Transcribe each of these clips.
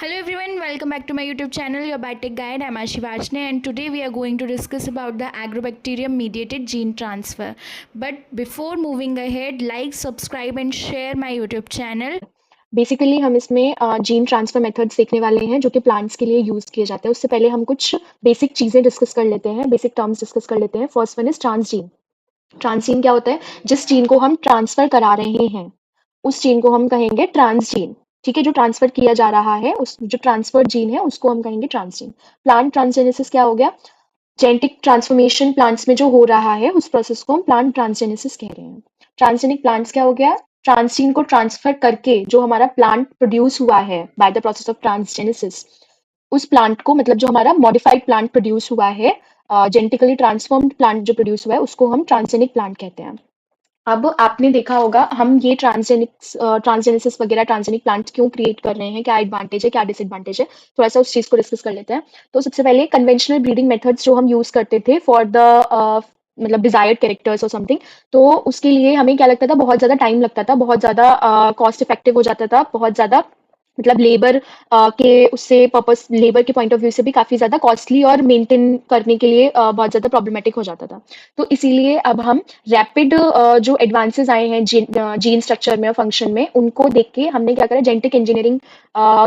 Hello everyone, welcome back to my YouTube channel, your Biotech Guide. I'm Ashi Vajne and today we are going to discuss about the agrobacterium mediated gene transfer. But before moving ahead, like, subscribe and share my YouTube channel. Basically हम इसमें gene transfer methods देखने वाले हैं जो कि plants के लिए use किए जाते हैं। उससे पहले हम कुछ बेसिक चीजें डिस्कस कर लेते हैं, बेसिक टर्म्स डिस्कस कर लेते हैं। First one is transgene. Transgene क्या होता है? जिस जीन को हम ट्रांसफर करा रहे हैं उस जीन को हम कहेंगे ट्रांसजीन। ठीक है, जो ट्रांसफर किया जा रहा है उस जो ट्रांसफर जीन है उसको हम कहेंगे ट्रांसजीन। प्लांट ट्रांसजेनेसिस क्या हो गया? जेनेटिक ट्रांसफॉर्मेशन प्लांट्स में जो हो रहा है उस प्रोसेस को हम प्लांट ट्रांसजेनेसिस कह रहे हैं। ट्रांसजेनिक प्लांट्स क्या हो गया? ट्रांसजीन को ट्रांसफर करके जो हमारा प्लांट प्रोड्यूस हुआ है by the process of transgenesis, उस प्लांट को मतलब जो हमारा मॉडिफाइड प्लांट प्रोड्यूस हुआ है, जेनेटिकली ट्रांसफॉर्म्ड प्लांट जो प्रोड्यूस हुआ है उसको हम ट्रांसजेनिक प्लांट कहते हैं। अब आपने देखा होगा हम ये ट्रांसजेनेसिस वगैरह ट्रांसजेनिक प्लांट्स क्यों क्रिएट कर रहे हैं, क्या एडवांटेज है क्या डिसएडवांटेज है, थोड़ा सा उस चीज को डिस्कस कर लेते हैं। तो सबसे पहले कन्वेंशनल ब्रीडिंग मेथड्स जो हम यूज करते थे फॉर द मतलब डिजायर्ड कैरेक्टर्स और समथिंग, तो उसके लिए हमें क्या लगता था, बहुत ज्यादा टाइम लगता था, बहुत ज्यादा कॉस्ट इफेक्टिव हो जाता था, बहुत ज्यादा मतलब लेबर के उससे पर्पस लेबर के पॉइंट ऑफ व्यू से भी काफी ज्यादा कॉस्टली और मेंटेन करने के लिए बहुत ज्यादा प्रॉब्लमेटिक हो जाता था। तो इसीलिए अब हम रैपिड जो एडवांसेस आए हैं जीन स्ट्रक्चर में और फंक्शन में, उनको देख के हमने क्या करा, जेनेटिक इंजीनियरिंग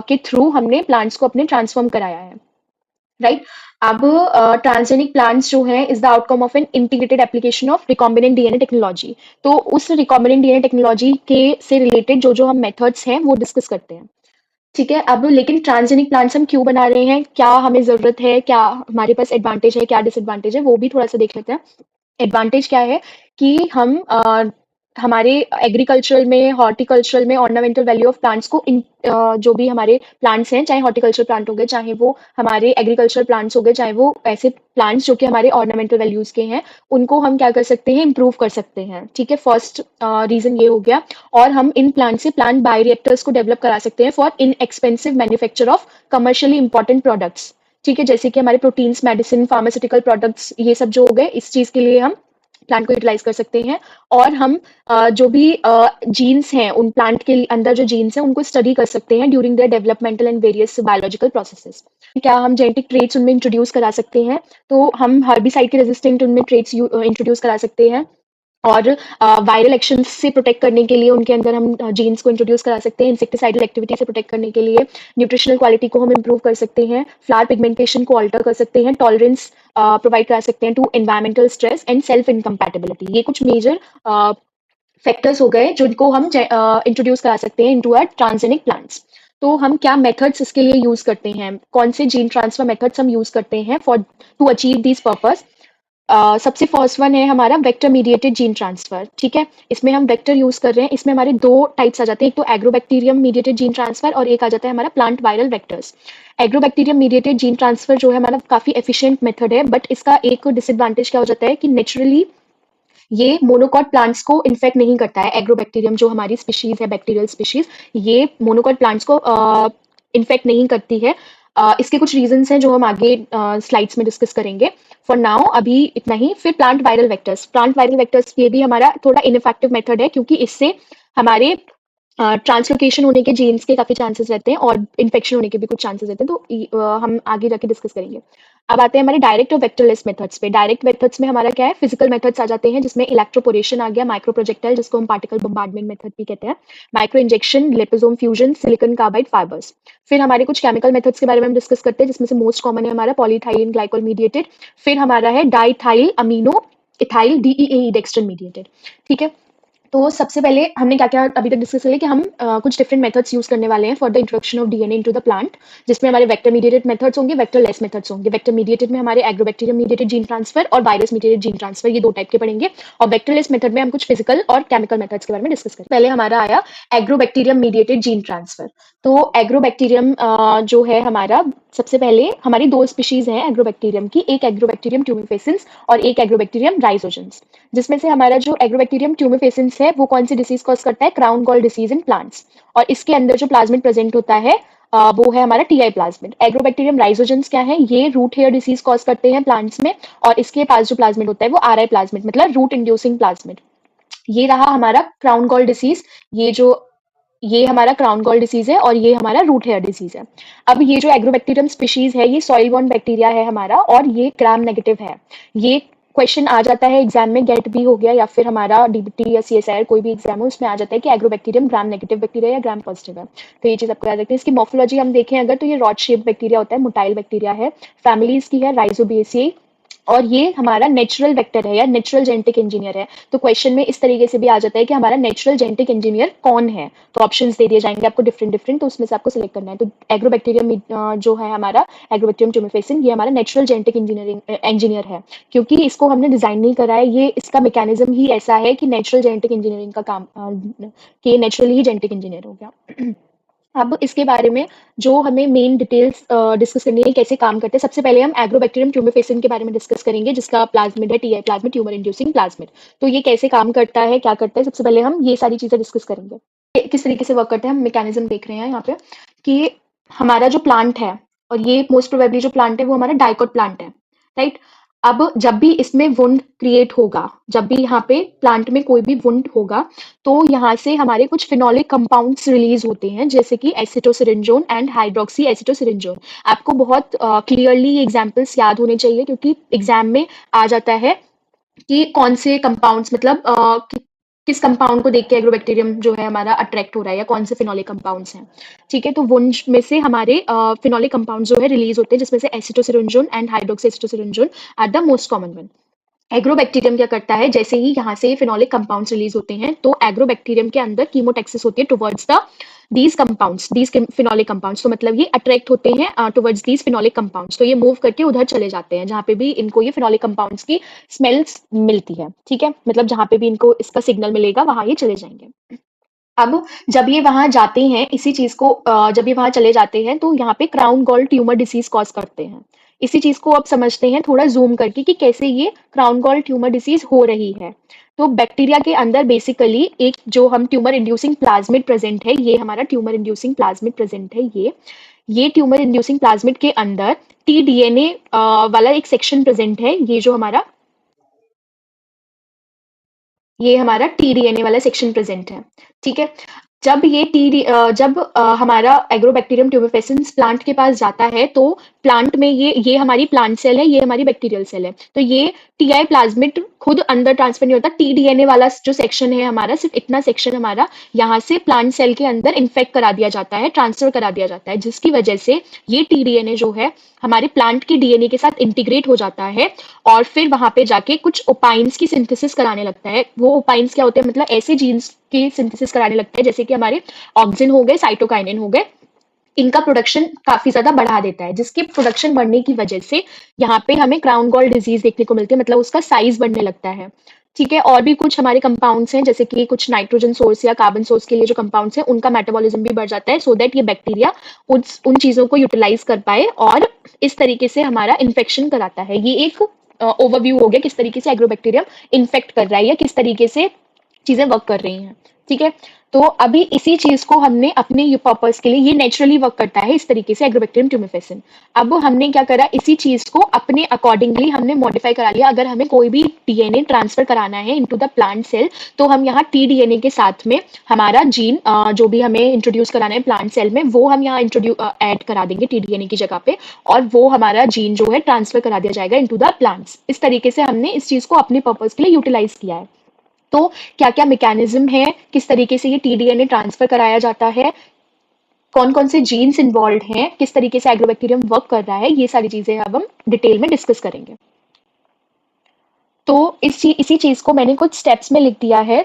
के थ्रू हमने प्लांट्स को अपने ट्रांसफॉर्म कराया है। राइट। अब ट्रांसजेनिक प्लांट्स जो है is the outcome of an integrated application of recombinant DNA technology. तो उस रिकॉम्बिनेंट डीएनए टेक्नोलॉजी के से रिलेटेड जो जो हम मेथड्स हैं वो डिस्कस करते हैं। ठीक है, अब लेकिन ट्रांसजेनिक प्लांट्स हम क्यों बना रहे हैं, क्या हमें जरूरत है, क्या हमारे पास एडवांटेज है, क्या डिसएडवांटेज है, वो भी थोड़ा सा देख लेते हैं। एडवांटेज क्या है कि हम हमारे एग्रीकल्चरल में, हॉर्टिकल्चरल में ऑर्नामेंटल वैल्यू ऑफ प्लांट्स को जो भी हमारे प्लांट्स हैं, चाहे हॉर्टिकल्चर प्लांट हो गए, चाहे वो हमारे एग्रीकल्चर प्लांट्स हो गए, चाहे वो ऐसे प्लांट्स जो कि हमारे ऑर्नामेंटल वैल्यूज के हैं, उनको हम क्या कर सकते हैं, इंप्रूव कर सकते हैं। ठीक है, फर्स्ट रीजन ये हो गया। और हम इन प्लांट से प्लांट बायोरिएक्टर्स को डेवलप करा सकते हैं for in expensive manufacture of commercially important products. ठीक है, जैसे कि हमारे प्रोटीन्स, मेडिसिन, फार्मास्यूटिकल प्रोडक्ट्स, ये सब जो हो गए, इस चीज के लिए हम प्लांट को यूटिलाइज कर सकते हैं। और हम जो भी जीन्स हैं, उन प्लांट के अंदर जो जीन्स हैं उनको स्टडी कर सकते हैं during their developmental and various biological processes. क्या हम जेनेटिक ट्रेट्स उनमें इंट्रोड्यूस करा सकते हैं? तो हम हर्बिसाइड के रेजिस्टेंट उनमें ट्रेट्स इंट्रोड्यूस करा सकते हैं। और वायरल एक्शन से प्रोटेक्ट करने के लिए उनके अंदर हम जीन्स को इंट्रोड्यूस करा सकते हैं। इंसेक्टिसाइडल एक्टिविटी से प्रोटेक्ट करने के लिए न्यूट्रिशनल क्वालिटी को हम इंप्रूव कर सकते हैं। फ्लावर पिगमेंटेशन को अल्टर कर सकते हैं। टॉलरेंस प्रोवाइड करा सकते हैं to environmental stress and self incompatibility. ये कुछ मेजर फैक्टर्स हो गए जिनको हम इंट्रोड्यूस करा सकते हैं इनटू आवर ट्रांसजेनिक प्लांट्स। तो हम क्या मेथड्स इसके लिए यूज करते हैं, कौन से जीन ट्रांसफर मेथड्स हम यूज करते हैं for to achieve this purpose? सबसे फर्स्ट वन है हमारा वेक्टर मीडिएटेड जीन ट्रांसफर। ठीक है, इसमें हम वेक्टर यूज कर रहे हैं। इसमें हमारे दो टाइप्स आ जाते हैं, एक तो एग्रोबैक्टीरियम मीडिएटेड जीन ट्रांसफर और एक आ जाता है हमारा plant viral vectors. Agrobacterium mediated gene transfer जो है हमारा काफी एफिशिएंट मेथड है, बट इसका एक डिसएडवांटेज क्या हो जाता है कि नेचुरली ये मोनोकॉट प्लांट्स को इन्फेक्ट नहीं करता है। एग्रोबैक्टीरियम जो हमारी स्पीशीज है, बैक्टीरियल स्पीशीज, ये मोनोकॉट प्लांट्स को इन्फेक्ट नहीं करती है। इसके कुछ रीजंस हैं जो हम आगे स्लाइड्स में डिस्कस करेंगे। फॉर नाउ अभी इतना ही। फिर प्लांट वायरल वेक्टर्स ये भी हमारा थोड़ा इनफेक्टिव मेथड है, क्योंकि इससे हमारे ट्रांसलोकेशन होने के जीन्स के काफी चांसेस रहते हैं और इन्फेक्शन होने के भी कुछ चांसेस रहते हैं। तो हम आगे जाके डिस्कस करेंगे। अब आते हैं हमारे डायरेक्ट और वेक्टरलेस मेथड्स पे। डायरेक्ट मेथड्स में हमारा क्या है, फिजिकल मेथड्स आ जाते हैं, जिसमें इलेक्ट्रोपोरेशन आ गया, माइक्रो प्रोजेक्टाइल जिसको हम पार्टिकल बम्बार्डमेंट मेथड भी कहते हैं, micro injection, liposome fusion, silicon carbide fibres. फिर हमारे कुछ केमिकल मेथड्स के बारे में हम डिस्कस करते हैं, जिसमें से मोस्ट कॉमन है हमारा पॉलीथाइलिन ग्लाइकोल मीडिएटेड। फिर हमारा है diethyl amino ethyl DEA dextran mediated. ठीक है, तो सबसे पहले हमने क्या क्या अभी तक डिस्कस किया कि हम कुछ डिफरेंट मेथड्स यूज करने वाले हैं for the introduction of DNA into the plant, जिसमें हमारे वेक्टर मीडिएटेड मेथड्स होंगे, वेक्टर लेस मेथड्स होंगे। वेक्टर मीडिएटेड में हमारे एग्रोबैक्टीरियम मीडिएटेड जीन ट्रांसफर और वायरस मीडिएटेड जीन ट्रांसफर, ये दो टाइप के पढ़ेंगे। और वेक्टर लेस मेथड में हम कुछ फिजिकल और केमिकल मेथड्स के बारे में डिस्कस करें। पहले हमारा आया एग्रोबैक्टीरियम मीडिएटेड जीन ट्रांसफर। तो एग्रोबैक्टीरियम जो है हमारा, सबसे पहले हमारी दो स्पीशीज हैं एग्रोबैक्टीरियम की, एक एग्रोबैक्टीरियम ट्यूमिफेसिन्स और एक एग्रोबैक्टीरियम राइजोजेंस। जिसमें से हमारा जो एग्रोबैक्टीरियम ट्यूमिफेसिन्स है वो कौन सी डिसीज कॉज करता है, crown gall disease in plants. और इसके अंदर जो प्लाज्मिड प्रेजेंट होता है वो है हमारा टीआई प्लाज्मिड। एग्रोबैक्टीरियम राइजोजेंस क्या है, ये रूट हेयर डिसीज कॉज करते हैं प्लांट्स में, और इसके पास जो प्लाज्मिड होता है वो आरआई प्लाज्मिड, मतलब रूट इंड्यूसिंग प्लाज्मिड। ये रहा हमारा क्राउन गॉल डिसीज। ये हमारा क्राउन गॉल डिसीज है और ये हमारा रूट हेयर डिसीज है। अब ये जो एग्रोबैक्टीरियम स्पीशीज है ये सॉइल बॉर्न बैक्टीरिया है हमारा और ये ग्राम नेगेटिव है। ये क्वेश्चन आ जाता है एग्जाम में, गेट भी हो गया या फिर हमारा डीबीटी या सीएसआईआर कोई भी एग्जाम हो, उसमें आ जाता है कि एग्रोबैक्टीरियम ग्राम नेगेटिव बैक्टीरिया या ग्राम पॉजिटिव है। तो ये चीज आपको याद रखनी है। इसकी मॉर्फोलॉजी हम देखें अगर तो ये रॉड शेप बैक्टीरिया होता है, मोटाइल बैक्टीरिया है, फैमिली इसकी है राइजोबिएसी और ये हमारा नेचुरल वेक्टर है या नेचुरल जेनेटिक इंजीनियर है। तो क्वेश्चन में इस तरीके से भी आ जाता है कि हमारा नेचुरल जेनेटिक इंजीनियर कौन है। तो ऑप्शंस दे दिए जाएंगे आपको डिफरेंट डिफरेंट, तो उसमें से आपको सिलेक्ट करना है। तो एग्रोबैक्टीरियम जो है हमारा एग्रोबैक्टीरियम ट्यूमेफेसिन, ये हमारा नेचुरल जेनेटिक इंजीनियर है, क्योंकि इसको हमने डिजाइन नहीं करा है। ये इसका मैकेनिज्म ही ऐसा है कि नेचुरल जेनेटिक इंजीनियरिंग का काम कि नेचुरली ही जेनेटिक इंजीनियर हो गया। अब इसके बारे में जो हमें मेन डिटेल्स डिस्कस करनी है कैसे काम करते हैं, सबसे पहले हम एग्रोबैक्टीरियम ट्यूमेफेसिन के बारे में डिस्कस करेंगे, जिसका प्लाज्मिड है TI plasmid, tumour inducing plasmid. तो ये कैसे काम करता है, क्या करता है, सबसे पहले हम ये सारी चीजें डिस्कस करेंगे। किस तरीके से वर्क करते हैं, हम मैकेनिज्म देख रहे हैं यहाँ पे कि हमारा जो प्लांट है, और ये मोस्ट प्रोबेबली जो प्लांट है वो हमारा डाइकोट प्लांट है, राइट। अब जब भी इसमें वुंड क्रिएट होगा, जब भी यहाँ पे प्लांट में कोई भी वुंड होगा, तो यहाँ से हमारे कुछ फिनोलिक कंपाउंड्स रिलीज होते हैं, जैसे कि एसिटोसिरिंजोन एंड हाइड्रोक्सी एसिटोसिरिंजोन। आपको बहुत क्लियरली एग्जांपल्स याद होने चाहिए, क्योंकि एग्जाम में आ जाता है कि कौन से कंपाउंड्स, मतलब किस कंपाउंड को देख के एग्रोबैक्टीरियम जो है हमारा अट्रैक्ट हो रहा है, या कौन से फिनोलिक कंपाउंड्स हैं। ठीक है, तो वुंड में से हमारे फिनोलिक कंपाउंड जो है रिलीज होते हैं, जिसमें से acetosyringone and hydroxy acetosyringone are the most common one. Agrobacterium क्या करता है, जैसे ही यहाँ से फिनोलिक कंपाउंड्स रिलीज होते हैं, तो एग्रोबैक्टीरियम के अंदर कीमोटैक्सिस होती है towards the these compounds, these phenolic compounds. तो मतलब ये अट्रैक्ट होते हैं टुवर्ड्स दीज फिनोलिक कंपाउंड्स, तो ये मूव करके उधर चले जाते हैं जहाँ पे भी इनको ये फिनोलिक कंपाउंड्स की स्मेल्स मिलती है। ठीक है, मतलब जहाँ पे भी इनको इसका सिग्नल मिलेगा वहां ये चले जाएंगे। अब जब ये वहां जाते हैं, इसी चीज को जब ये वहां चले जाते हैं, तो यहाँ पे crown gall tumour disease cause करते हैं। इसी चीज को अब समझते हैं थोड़ा जूम करके कि कैसे ये क्राउन गॉल ट्यूमर डिसीज हो रही है। तो बैक्टीरिया के अंदर बेसिकली एक जो हम ट्यूमर इंड्यूसिंग प्लाज्मिड प्रेजेंट है, ये हमारा ट्यूमर इंड्यूसिंग प्लाज्मिड प्रेजेंट है। ये ट्यूमर इंड्यूसिंग प्लाज्मिड के अंदर टीडीएनए वाला एक सेक्शन प्रेजेंट है, ये हमारा टीडीएनए वाला सेक्शन प्रेजेंट है। ठीक है, जब हमारा एग्रोबैक्टीरियम ट्यूमेफेसिन्स प्लांट के पास जाता है, तो प्लांट में ये हमारी प्लांट सेल है, ये हमारी बैक्टीरियल सेल है। तो ये टीआई प्लाज्मिड खुद अंदर ट्रांसफर नहीं होता, टीडीएनए वाला जो सेक्शन है हमारा, सिर्फ इतना सेक्शन हमारा यहाँ से प्लांट सेल के अंदर इन्फेक्ट करा दिया जाता है, ट्रांसफर करा दिया जाता है, जिसकी वजह से ये टीडीएनए जो है हमारे प्लांट के डीएनए के साथ इंटीग्रेट हो जाता है, और फिर वहां पे जाके कुछ ओपाइंस की सिंथेसिस कराने लगता है। वो ओपाइंस क्या होते हैं, मतलब ऐसे जीन्स की सिंथेसिस कराने लगता है जैसे कि हमारे ऑक्सिन हो गए, साइटोकाइनिन हो गए, इनका प्रोडक्शन काफी ज्यादा बढ़ा देता है, जिसके प्रोडक्शन बढ़ने की वजह से यहाँ पे हमें क्राउन गॉल डिजीज देखने को मिलती है, मतलब उसका साइज बढ़ने लगता है। ठीक है, और भी कुछ हमारे कंपाउंड्स हैं, जैसे कि कुछ नाइट्रोजन सोर्स या कार्बन सोर्स के लिए जो कंपाउंड्स हैं उनका मेटाबॉलिज्म भी बढ़ जाता है, सो दैट ये बैक्टीरिया उन चीजों को यूटिलाइज कर पाए और इस तरीके से हमारा इन्फेक्शन कराता है। ये एक ओवरव्यू हो गया किस तरीके से एग्रोबैक्टीरियम इन्फेक्ट कर रहा है या किस तरीके से चीजें वर्क कर रही हैं। ठीक है, तो अभी इसी चीज को हमने अपने पर्पस के लिए, ये नेचुरली वर्क करता है इस तरीके से एग्रोबैक्टीरियम ट्यूमेफेसिन। अब हमने क्या करा, इसी चीज को अपने अकॉर्डिंगली हमने मॉडिफाई करा लिया। अगर हमें कोई भी डीएनए ट्रांसफर कराना है इनटू द प्लांट सेल, तो हम यहाँ टीडीएनए के साथ में हमारा जीन जो भी हमें इंट्रोड्यूस कराना है प्लांट सेल में, वो हम यहाँ ऐड करा देंगे टीडीएनए की जगह पे, और वो हमारा जीन जो है ट्रांसफर करा दिया जाएगा इनटू द प्लांट्स। इस तरीके से हमने इस चीज को अपने पर्पस के लिए यूटिलाइज किया है। तो क्या क्या मैकेनिज्म है, किस तरीके से ये टीडीएनए ट्रांसफर कराया जाता है, कौन कौन से जीन्स इन्वॉल्व हैं, किस तरीके से एग्रोबैक्टीरियम वर्क कर रहा है, ये सारी चीजें अब हम डिटेल में डिस्कस करेंगे। तो इसी चीज को मैंने कुछ स्टेप्स में लिख दिया है,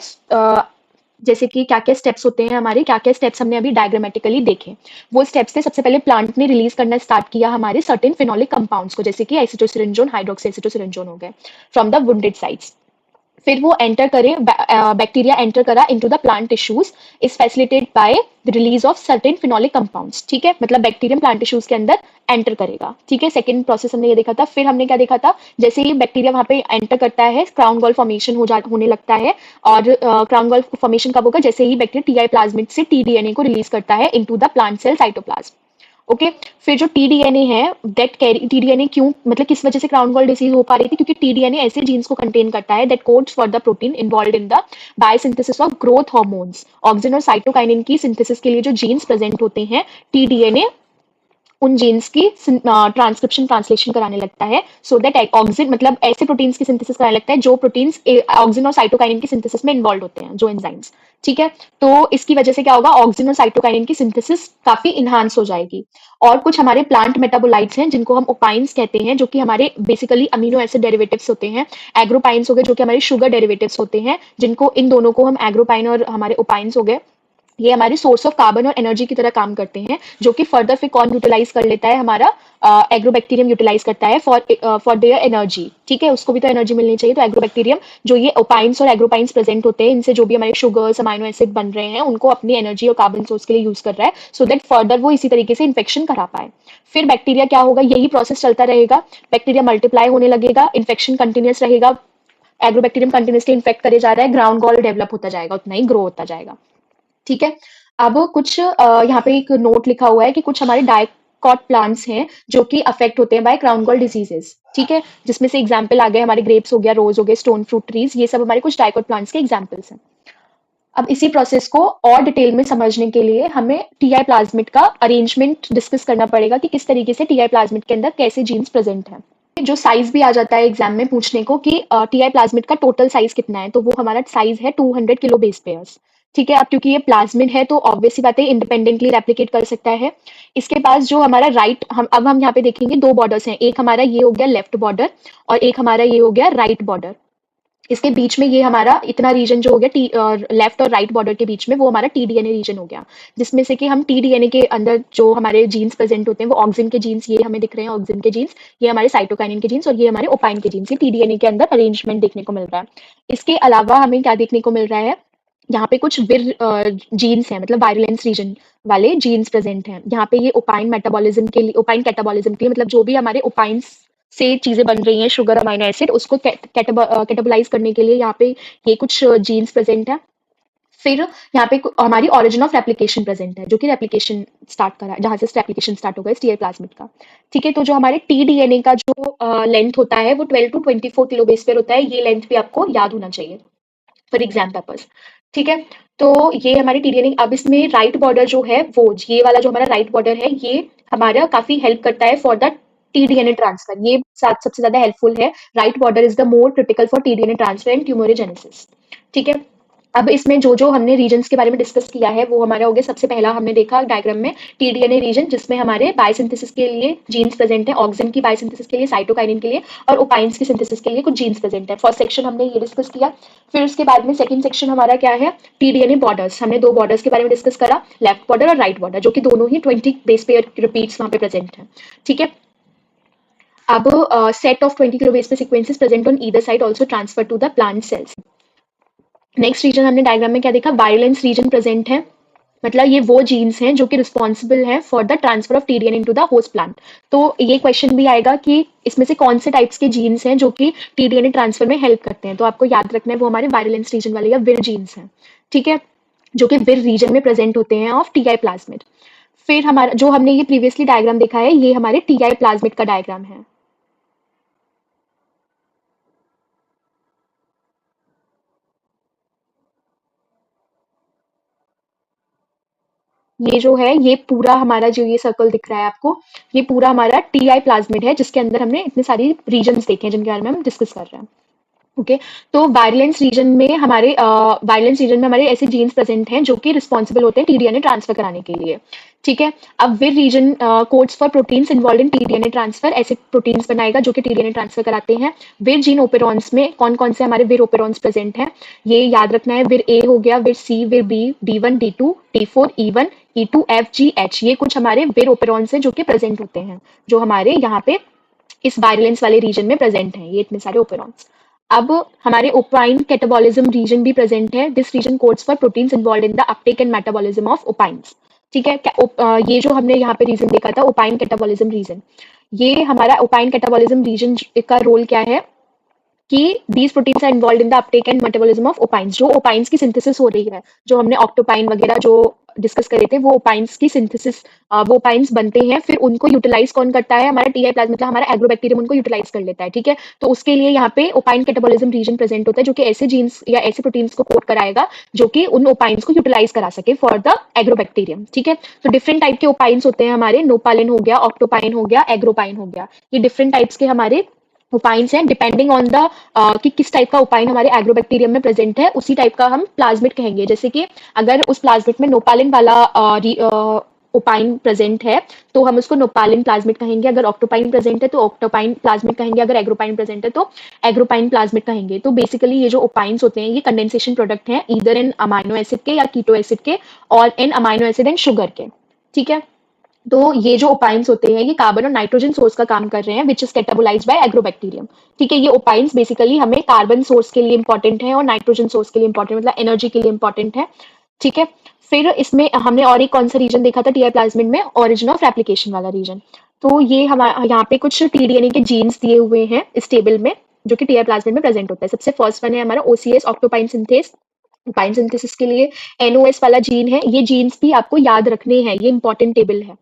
जैसे कि क्या क्या स्टेप्स होते हैं हमारे, क्या क्या स्टेप्स हमने अभी डायग्रामेटिकली देखे। वो स्टेप्स थे, सबसे पहले प्लांट ने रिलीज करना स्टार्ट किया हमारे सर्टेन फिनोलिक कंपाउंड्स को, जैसे कि एसिटोसिरिंजोन, हाइड्रोक्सी एसिटोसिरिंजोन हो गए फ्रॉम द वुंडेड साइट्स। फिर वो एंटर करे, बैक्टीरिया एंटर करा into the plant tissues, is facilitated by the release of certain phenolic compounds. ठीक है, मतलब बैक्टीरियम प्लांट टिश्यूज के अंदर एंटर करेगा। ठीक है, सेकंड प्रोसेस हमने ये देखा था। फिर हमने क्या देखा था, जैसे ही बैक्टीरिया वहां पे एंटर करता है, क्राउन गॉल फॉर्मेशन होने लगता है, और क्राउन गॉल फॉर्मेशन कब होगा, जैसे ही बैक्टीरिया टीआई प्लाज्मिड से टीडीएनए को रिलीज करता है into the plant cell cytoplasm. Okay. फिर जो टीडीएनए है, दैट कैरी टीडीएनए क्यों, मतलब किस वजह से क्राउन गॉल डिसीज हो पा रही थी, क्योंकि टीडीएनए ऐसे जीन्स को कंटेन करता है that codes for the protein involve in the biosynthesis of growth hormones. Auxin और साइटोकाइनिन की सिंथेसिस के लिए जो जीन्स प्रेजेंट होते हैं, टीडीएनए उन जीन्स की ट्रांसक्रिप्शन ट्रांसलेशन कराने लगता है, सो दैट ऑक्सिन, मतलब ऐसे प्रोटीन्स की सिंथेसिस कराने लगता है जो प्रोटीन्स ऑक्सिन और साइटोकाइनिन की सिंथेसिस में इन्वॉल्व होते हैं, जो एंजाइम्स। ठीक है, तो इसकी वजह से क्या होगा, ऑक्सिन और साइटोकाइनिन की सिंथेसिस काफी इनहांस हो जाएगी। और कुछ हमारे प्लांट मेटाबोलाइट्स हैं जिनको हम ओपाइंस कहते हैं, जो कि हमारे बेसिकली अमीनो एसिड डेरिवेटिव्स होते हैं। एग्रोपाइंस हो गए जो कि हमारे शुगर डेरिवेटिव्स होते हैं, जिनको इन दोनों को हम एग्रोपाइन और हमारे ओपाइंस हो गए, ये हमारे सोर्स ऑफ कार्बन और एनर्जी की तरह काम करते हैं, जो कि फर्दर फिर कौन यूटिलाइज कर लेता है, हमारा एग्रोबैक्टीरियम यूटिलाइज करता है फॉर देयर एनर्जी। ठीक है, उसको भी तो एनर्जी मिलनी चाहिए, तो एग्रोबैक्टीरियम जो ये ओपाइंस और एग्रोपाइंस प्रेजेंट होते हैं, इनसे जो भी हमारे शुगर्स अमाइनो एसिड बन रहे हैं, उनको अपनी एनर्जी और कार्बन सोर्स के लिए यूज कर रहा है, सो दैट फर्दर वो इसी तरीके से इन्फेक्शन करा पाए। फिर बैक्टीरिया क्या होगा, यही प्रोसेस चलता रहेगा, बैक्टीरिया मल्टीप्लाई होने लगेगा, इन्फेक्शन कंटिन्यूस रहेगा, एग्रोबैक्टीरियम कंटिन्यूसली इन्फेक्ट करे जा रहा है, ग्राउंड गॉल डेवलप होता जाएगा, उतना ही ग्रो होता जाएगा। ठीक है, अब कुछ यहाँ पे एक नोट लिखा हुआ है कि कुछ हमारे डाइकॉट प्लांट्स हैं जो कि अफेक्ट होते हैं बाय क्राउन गॉल डिजीजेस। ठीक है, जिसमें से एग्जाम्पल आ गए हमारे ग्रेप्स हो गया, रोज हो गए, स्टोन फ्रूट ट्रीज, ये सब हमारे कुछ डाइकॉट प्लांट्स के एग्जाम्पल्स हैं। अब इसी प्रोसेस को और डिटेल में समझने के लिए हमें टीआई प्लाज्मिड का अरेंजमेंट डिस्कस करना पड़ेगा कि किस तरीके से टीआई प्लाज्मिड के अंदर कैसे जीन्स प्रेजेंट हैं। जो साइज भी आ जाता है एग्जाम में पूछने को कि टीआई प्लाज्मिड का टोटल साइज कितना है, तो वो हमारा साइज है 200 किलो बेस पेयर्स। ठीक है, अब क्योंकि ये प्लाज्मिड है तो ऑब्वियस सी बात है, इंडिपेंडेंटली रेप्लिकेट कर सकता है। इसके पास जो हमारा हम यहाँ पे देखेंगे दो बॉर्डर्स हैं, एक हमारा ये हो गया लेफ्ट बॉर्डर और एक हमारा ये हो गया राइट बॉर्डर। इसके बीच में ये हमारा इतना रीजन जो हो गया लेफ्ट और राइट बॉर्डर के बीच में, वो हमारा टीडीएनए रीजन हो गया, जिसमें से कि हम टीडीएनए के अंदर जो हमारे जीन्स प्रेजेंट होते हैं वो ऑक्सिन के जीन्स, ये हमें दिख रहे हैं ऑक्सिन के जीन्स, ये हमारे साइटोकाइनिन के जीन्स और ये हमारे ओपाइन के जीन्स, ये टीडीएनए के अंदर अरेंजमेंट देखने को मिल रहा है। इसके अलावा हमें क्या देखने को मिल रहा है, यहाँ पे कुछ विर जीन्स हैं, मतलब वायरुलेंस रीजन वाले जीन्स प्रेजेंट हैं। यहाँ पे ये ओपाइन मेटाबॉलिज्म के लिए, ओपाइन कैटाबॉलिज्म के लिए, मतलब जो भी हमारे ओपाइंस से चीजें बन रही हैं, शुगर अमाइनो एसिड, उसको कैटाबोलाइज करने के लिए यहाँ पे ये कुछ जीन्स प्रेजेंट है। फिर यहाँ पे हमारी ऑरिजिन ऑफ रेप्लिकेशन प्रेजेंट है, जो कि रेप्लिकेशन स्टार्ट करा, जहां से रेप्लिकेशन स्टार्ट होगा इस टीआई प्लाज्मिड का। ठीक है, तो जो हमारे टीडीएनए का जो लेंथ होता है वो 12 टू 24 किलो बेस पेयर होता है, ये लेंथ भी आपको याद होना चाहिए फॉर एग्जाम पर्पस। ठीक है, तो ये हमारी टीडीएनए, अब इसमें राइट बॉर्डर जो है, वो ये वाला जो हमारा राइट बॉर्डर है, ये हमारा काफी हेल्प करता है फॉर द टीडीएनए ट्रांसफर, ये सबसे ज्यादा हेल्पफुल है। Right border is the more critical for TDNA transfer and tumorigenesis. ठीक है, अब इसमें जो जो हमने रीजन्स के बारे में डिस्कस किया है वो हमारा हो गया, सबसे पहला हमने देखा डायग्राम में टीडीएनए रीजन, जिसमें हमारे बायोसिंथेसिस के लिए जीन्स प्रेजेंट है, ऑक्सिन की बायोसिंथेसिस के लिए, साइटोकाइनिन के लिए और ओपाइंस की सिंथेसिस के लिए कुछ जीन्स प्रेजेंट है। फर्स्ट सेक्शन हमने ये डिस्कस किया। फिर उसके बाद में सेकंड सेक्शन हमारा क्या है, टीडीएनए बॉर्डर्स, हमने दो बॉर्डर्स के बारे में डिस्कस करा, लेफ्ट बॉर्डर और राइट बॉर्डर, जो कि दोनों ही 20 बेस पेयर रिपीट्स वहां पे प्रेजेंट है। ठीक है, अब set of 20 kilo base pair sequences present on either side also transfer to the plant cells. Next region हमने डायग्राम में क्या देखा, वायलेंस रीजन प्रेजेंट है, मतलब ये वो जीन्स हैं जो कि रिस्पॉन्सिबल हैं for the transfer of T-DNA into the host plant. तो ये क्वेश्चन भी आएगा कि इसमें से कौन से टाइप्स के जीन्स हैं जो कि टीडीएनए ट्रांसफर में हेल्प करते हैं, तो आपको याद रखना है वो हमारे वायलेंस रीजन वाले या विर जीन्स हैं। ठीक है, जो कि विर रीजन में प्रेजेंट होते हैं ऑफ टीआई प्लाज्मिड। फिर हमारा जो हमने ये प्रीवियसली डायग्राम देखा है, ये हमारे टीआई प्लाज्मिड का डायग्राम है। ये जो है, ये पूरा हमारा जो ये सर्कल दिख रहा है आपको, ये पूरा हमारा टीआई प्लाज्मिड है, जिसके अंदर हमने इतने सारी रीजन्स देखे हैं जिनके बारे में हम डिस्कस कर रहे हैं। ओके, तो वायलेंस रीजन में हमारे ऐसे जीन्स प्रेजेंट हैं जो कि रिस्पॉन्सिबल होते हैं टीडीएनए ट्रांसफर कराने के लिए। ठीक है, अब vir region codes for proteins involve in TDNA transfer, ऐसे प्रोटीन्स बनाएगा जो कि टीडीएनए ट्रांसफर कराते हैं। विर जीन ओपेरॉन्स में कौन कौन से हमारे विर ओपेरॉन्स प्रेजेंट हैं, ये याद रखना है, विर ए हो गया, विर सी, विर B, D1, D2, D4, E1, E2, F, G, H, ये कुछ हमारे विर ओपेरॉन्स हैं जो कि प्रेजेंट होते हैं, जो हमारे यहाँ पे इस वायलेंस वाले रीजन में प्रेजेंट हैं, ये इतने सारे ओपेरॉन्स। अब हमारे ओपाइन कैटाबॉलिज्म रीजन भी प्रेजेंट है, this region codes for proteins involve in the uptake and metabolism of opines. ठीक है, ये जो हमने यहाँ पे रीजन देखा था ओपाइन कैटाबॉलिज्म रीजन, ये हमारा ओपाइन कैटाबॉलिज्म रीजन का रोल क्या है, कि these proteins are involve in the uptake and metabolism of opines. जो ओपाइंस की सिंथेसिस हो रही है, जो हमने ऑक्टोपाइन वगैरह जो डिस्कस करे थे, वो ओपाइंस की सिंथेसिस, वो ओपाइंस बनते हैं, फिर उनको यूटिलाइज कौन करता है? हमारा टीआई प्लाज्मा, मतलब हमारा एग्रोबैक्टीरियम उनको यूटिलाइज कर लेता है, ठीक है। तो उसके लिए यहाँ पे ओपाइन कैटाबॉलिज्म रीजन प्रेजेंट होता है, जो कि ऐसे जीन्स या ऐसे प्रोटीन्स को कोड कराएगा जो कि उन ओपाइंस को यूटिलाइज करा सके फॉर द एग्रोबैक्टीरियम, ठीक है। तो डिफरेंट टाइप के ओपाइंस होते हैं हमारे, नोपालिन हो गया, ऑक्टोपाइन हो गया, एग्रोपाइन हो गया। ये डिफरेंट टाइप्स के हमारे ओपाइंस हैं। डिपेंडिंग ऑन द कि किस टाइप का ओपाइन हमारे एग्रोबैक्टीरियम में प्रेजेंट है, उसी टाइप का हम प्लाज्मिड कहेंगे। जैसे कि अगर उस प्लाज्मिड में नोपालिन वाला ओपाइन प्रेजेंट है, तो हम उसको नोपालिन प्लाज्मिड कहेंगे। अगर ऑक्टोपाइन प्रेजेंट है तो ऑक्टोपाइन प्लाज्मिड कहेंगे। अगर एग्रोपाइन प्रेजेंट है तो एग्रोपाइन प्लाज्मिड कहेंगे। तो बेसिकली ये जो ओपाइंस होते हैं, ये कंडेंसेशन प्रोडक्ट हैं, ईदर इन अमाइनो एसिड के या कीटो एसिड के, और इन अमाइनो एसिड एंड शुगर के, ठीक है। तो ये जो ओपाइंस होते हैं, ये कार्बन और नाइट्रोजन सोर्स का काम कर रहे हैं, विच इज कैटाबोलाइज्ड बाय एग्रोबैक्टीरियम, ठीक है। ये ओपाइंस बेसिकली हमें कार्बन सोर्स के लिए इंपॉर्टेंट है और नाइट्रोजन सोर्स के लिए इंपॉर्टेंट, मतलब एनर्जी के लिए इंपॉर्टेंट है, ठीक है। फिर इसमें हमने और एक कौन सा रीजन देखा था टीआई प्लाज्मिड में? ओरिजिन ऑफ रेप्लिकेशन वाला रीजन। तो ये हमारा यहाँ पे कुछ टीडीएनए के जीन्स दिए हुए हैं इस टेबल में, जो कि टीआई प्लाज्मिड में प्रेजेंट होता है। सबसे फर्स्ट वन है हमारा ओसीएस, ऑक्टोपाइन सिंथेस। ओपाइन सिंथेसिस के लिए एनओएस वाला जीन है। ये जीन्स भी आपको याद रखने हैं, ये इंपॉर्टेंट टेबल है,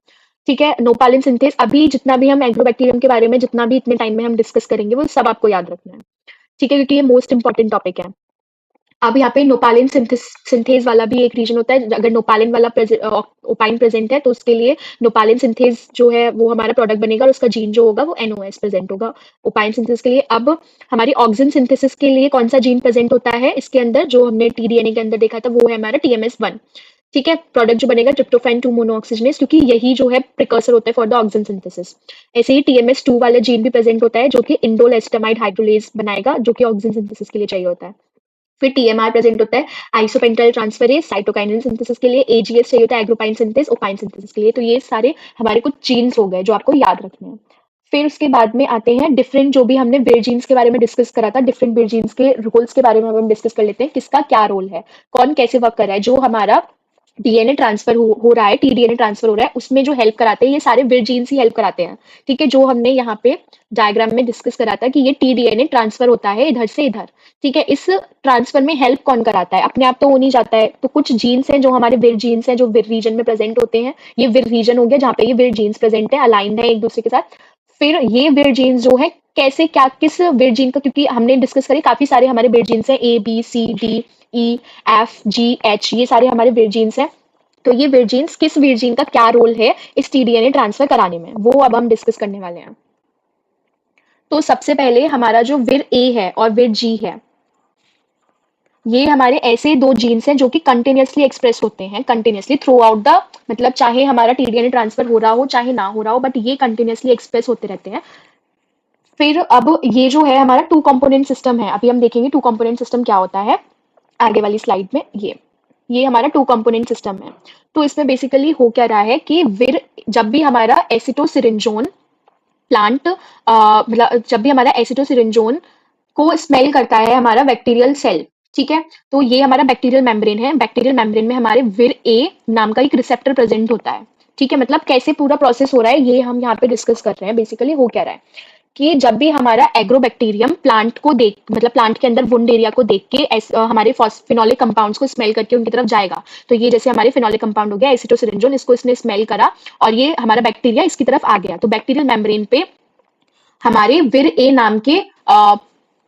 ठीक है। नोपालिन सिंथेस, अभी जितना भी हम एग्रोबैक्टीरियम के बारे में जितना भी इतने टाइम में हम डिस्कस करेंगे, वो सब आपको याद रखना है, ठीक है, क्योंकि ये मोस्ट इंपॉर्टेंट टॉपिक है। अब यहाँ पे नोपालिन सिंथेज वाला भी एक रीजन होता है। अगर नोपालिन वाला ओपाइन प्रेजेंट है, तो उसके लिए नोपालिन सिंथेज जो है वो हमारा प्रोडक्ट बनेगा, और उसका जीन जो होगा वो एनओएस प्रेजेंट होगा ओपाइन सिंथेसिस के लिए। अब हमारी ऑक्सिन सिंथेसिस के लिए कौन सा जीन प्रेजेंट होता है इसके अंदर, जो हमने टीडीएनए के अंदर देखा था, वो है हमारा टीएमएस1, ठीक है। प्रोडक्ट जो बनेगा ट्रिप्टोफैन 2 मोनोऑक्सीजनेस, क्योंकि यही जो है प्रिकर्सर होता है फॉर द ऑक्सिन सिंथेसिस। ऐसे ही टीएमएस2 वाला जीन भी प्रेजेंट होता है, जो कि इंडोल एस्टामाइड हाइड्रोलेज बनाएगा, जो कि ऑक्सिन सिंथेसिस के लिए चाहिए होता है। फिर टीएमआर प्रेजेंट होता है, आइसोपेंटाइल ट्रांसफरेज, साइटोकाइनेसिस सिंथेसिस के लिए। एजीएस चाहिए होता है एग्रोपाइन सिंथेसिस, ओपाइन सिंथेसिस के लिए। तो ये सारे हमारे कुछ जीन्स हो गए जो आपको याद रखने हैं। फिर उसके बाद में आते हैं डिफरेंट, जो भी हमने वीर जीन्स के बारे में डिस्कस करा था, डिफरेंट वीर जीन्स के रोल्स के बारे में हम डिस्कस कर लेते हैं, किसका क्या रोल है, कौन कैसे वर्क कर रहा है। जो हमारा डीएनए ट्रांसफर हो रहा है, टीडीएनए ट्रांसफर हो रहा है, उसमें जो हेल्प कराते हैं, ये सारे वीर जीन्स ही हेल्प कराते हैं, ठीक है। जो हमने यहाँ पे डायग्राम में डिस्कस करा था कि ये टीडीएनए ट्रांसफर होता है इधर से इधर, ठीक है। इस ट्रांसफर में हेल्प कौन कराता है? अपने आप तो हो नहीं जाता है, तो कुछ जीन्स हैं जो हमारे वीर जीन्स हैं, जो वीर रीजन में प्रेजेंट होते हैं। ये वीर रीजन हो गया जहाँ पे ये वीर जीन्स प्रेजेंट है, अलाइंड है एक दूसरे के साथ। फिर ये वीर जीन्स जो है कैसे, क्या, किस वीर जीन का, क्योंकि हमने डिस्कस करी काफी सारे हमारे वीर जीन्स हैं, ABCDEFGH, ये सारे हमारे वीर जीन्स हैं। तो ये वीर जीन्स, किस वीर जीन का क्या रोल है इस टीडीएनए ट्रांसफर कराने में, वो अब हम डिस्कस करने वाले हैं। तो सबसे पहले हमारा जो वीर ए है और वीर जी है, ये हमारे ऐसे दो जीन्स हैं जो कि कंटिन्यूअसली एक्सप्रेस होते हैं, कंटिन्यूअसली थ्रू आउट द, मतलब चाहे हमारा टीडीएनए ट्रांसफर हो रहा हो चाहे ना हो रहा हो, बट ये कंटिन्यूअसली एक्सप्रेस होते रहते हैं। फिर अब ये जो है हमारा टू कंपोनेंट सिस्टम है, अभी हम देखेंगे टू कंपोनेंट सिस्टम क्या होता है आगे वाली स्लाइड में। ये हमारा टू कंपोनेंट सिस्टम है। तो इसमें बेसिकली हो क्या रहा है कि विर, जब भी हमारा एसिटोसिरिंजोन प्लांट, मतलब जब भी हमारा एसिटोसिरिंजोन को स्मेल करता है हमारा बैक्टीरियल सेल, ठीक है। तो ये हमारा बैक्टीरियल मेम्ब्रेन है, बैक्टीरियल मेम्ब्रेन में हमारे विर ए नाम का एक रिसेप्टर प्रेजेंट होता है, ठीक है। मतलब कैसे पूरा प्रोसेस हो रहा है ये हम यहाँ पे डिस्कस कर रहे हैं। बेसिकली हो क्या रहा है कि जब भी हमारा एग्रोबैक्टीरियम प्लांट को देख, मतलब प्लांट के अंदर वुंड एरिया को देख के हमारे फिनोलिक कंपाउंड्स को स्मेल करके उनकी तरफ जाएगा, तो ये जैसे हमारे फिनोलिक कंपाउंड हो गया एसिटोसिरिंजोन, इसको इसने स्मेल करा और ये हमारा बैक्टीरिया इसकी तरफ आ गया। तो बैक्टीरियल मेम्ब्रेन पे हमारे विर ए नाम के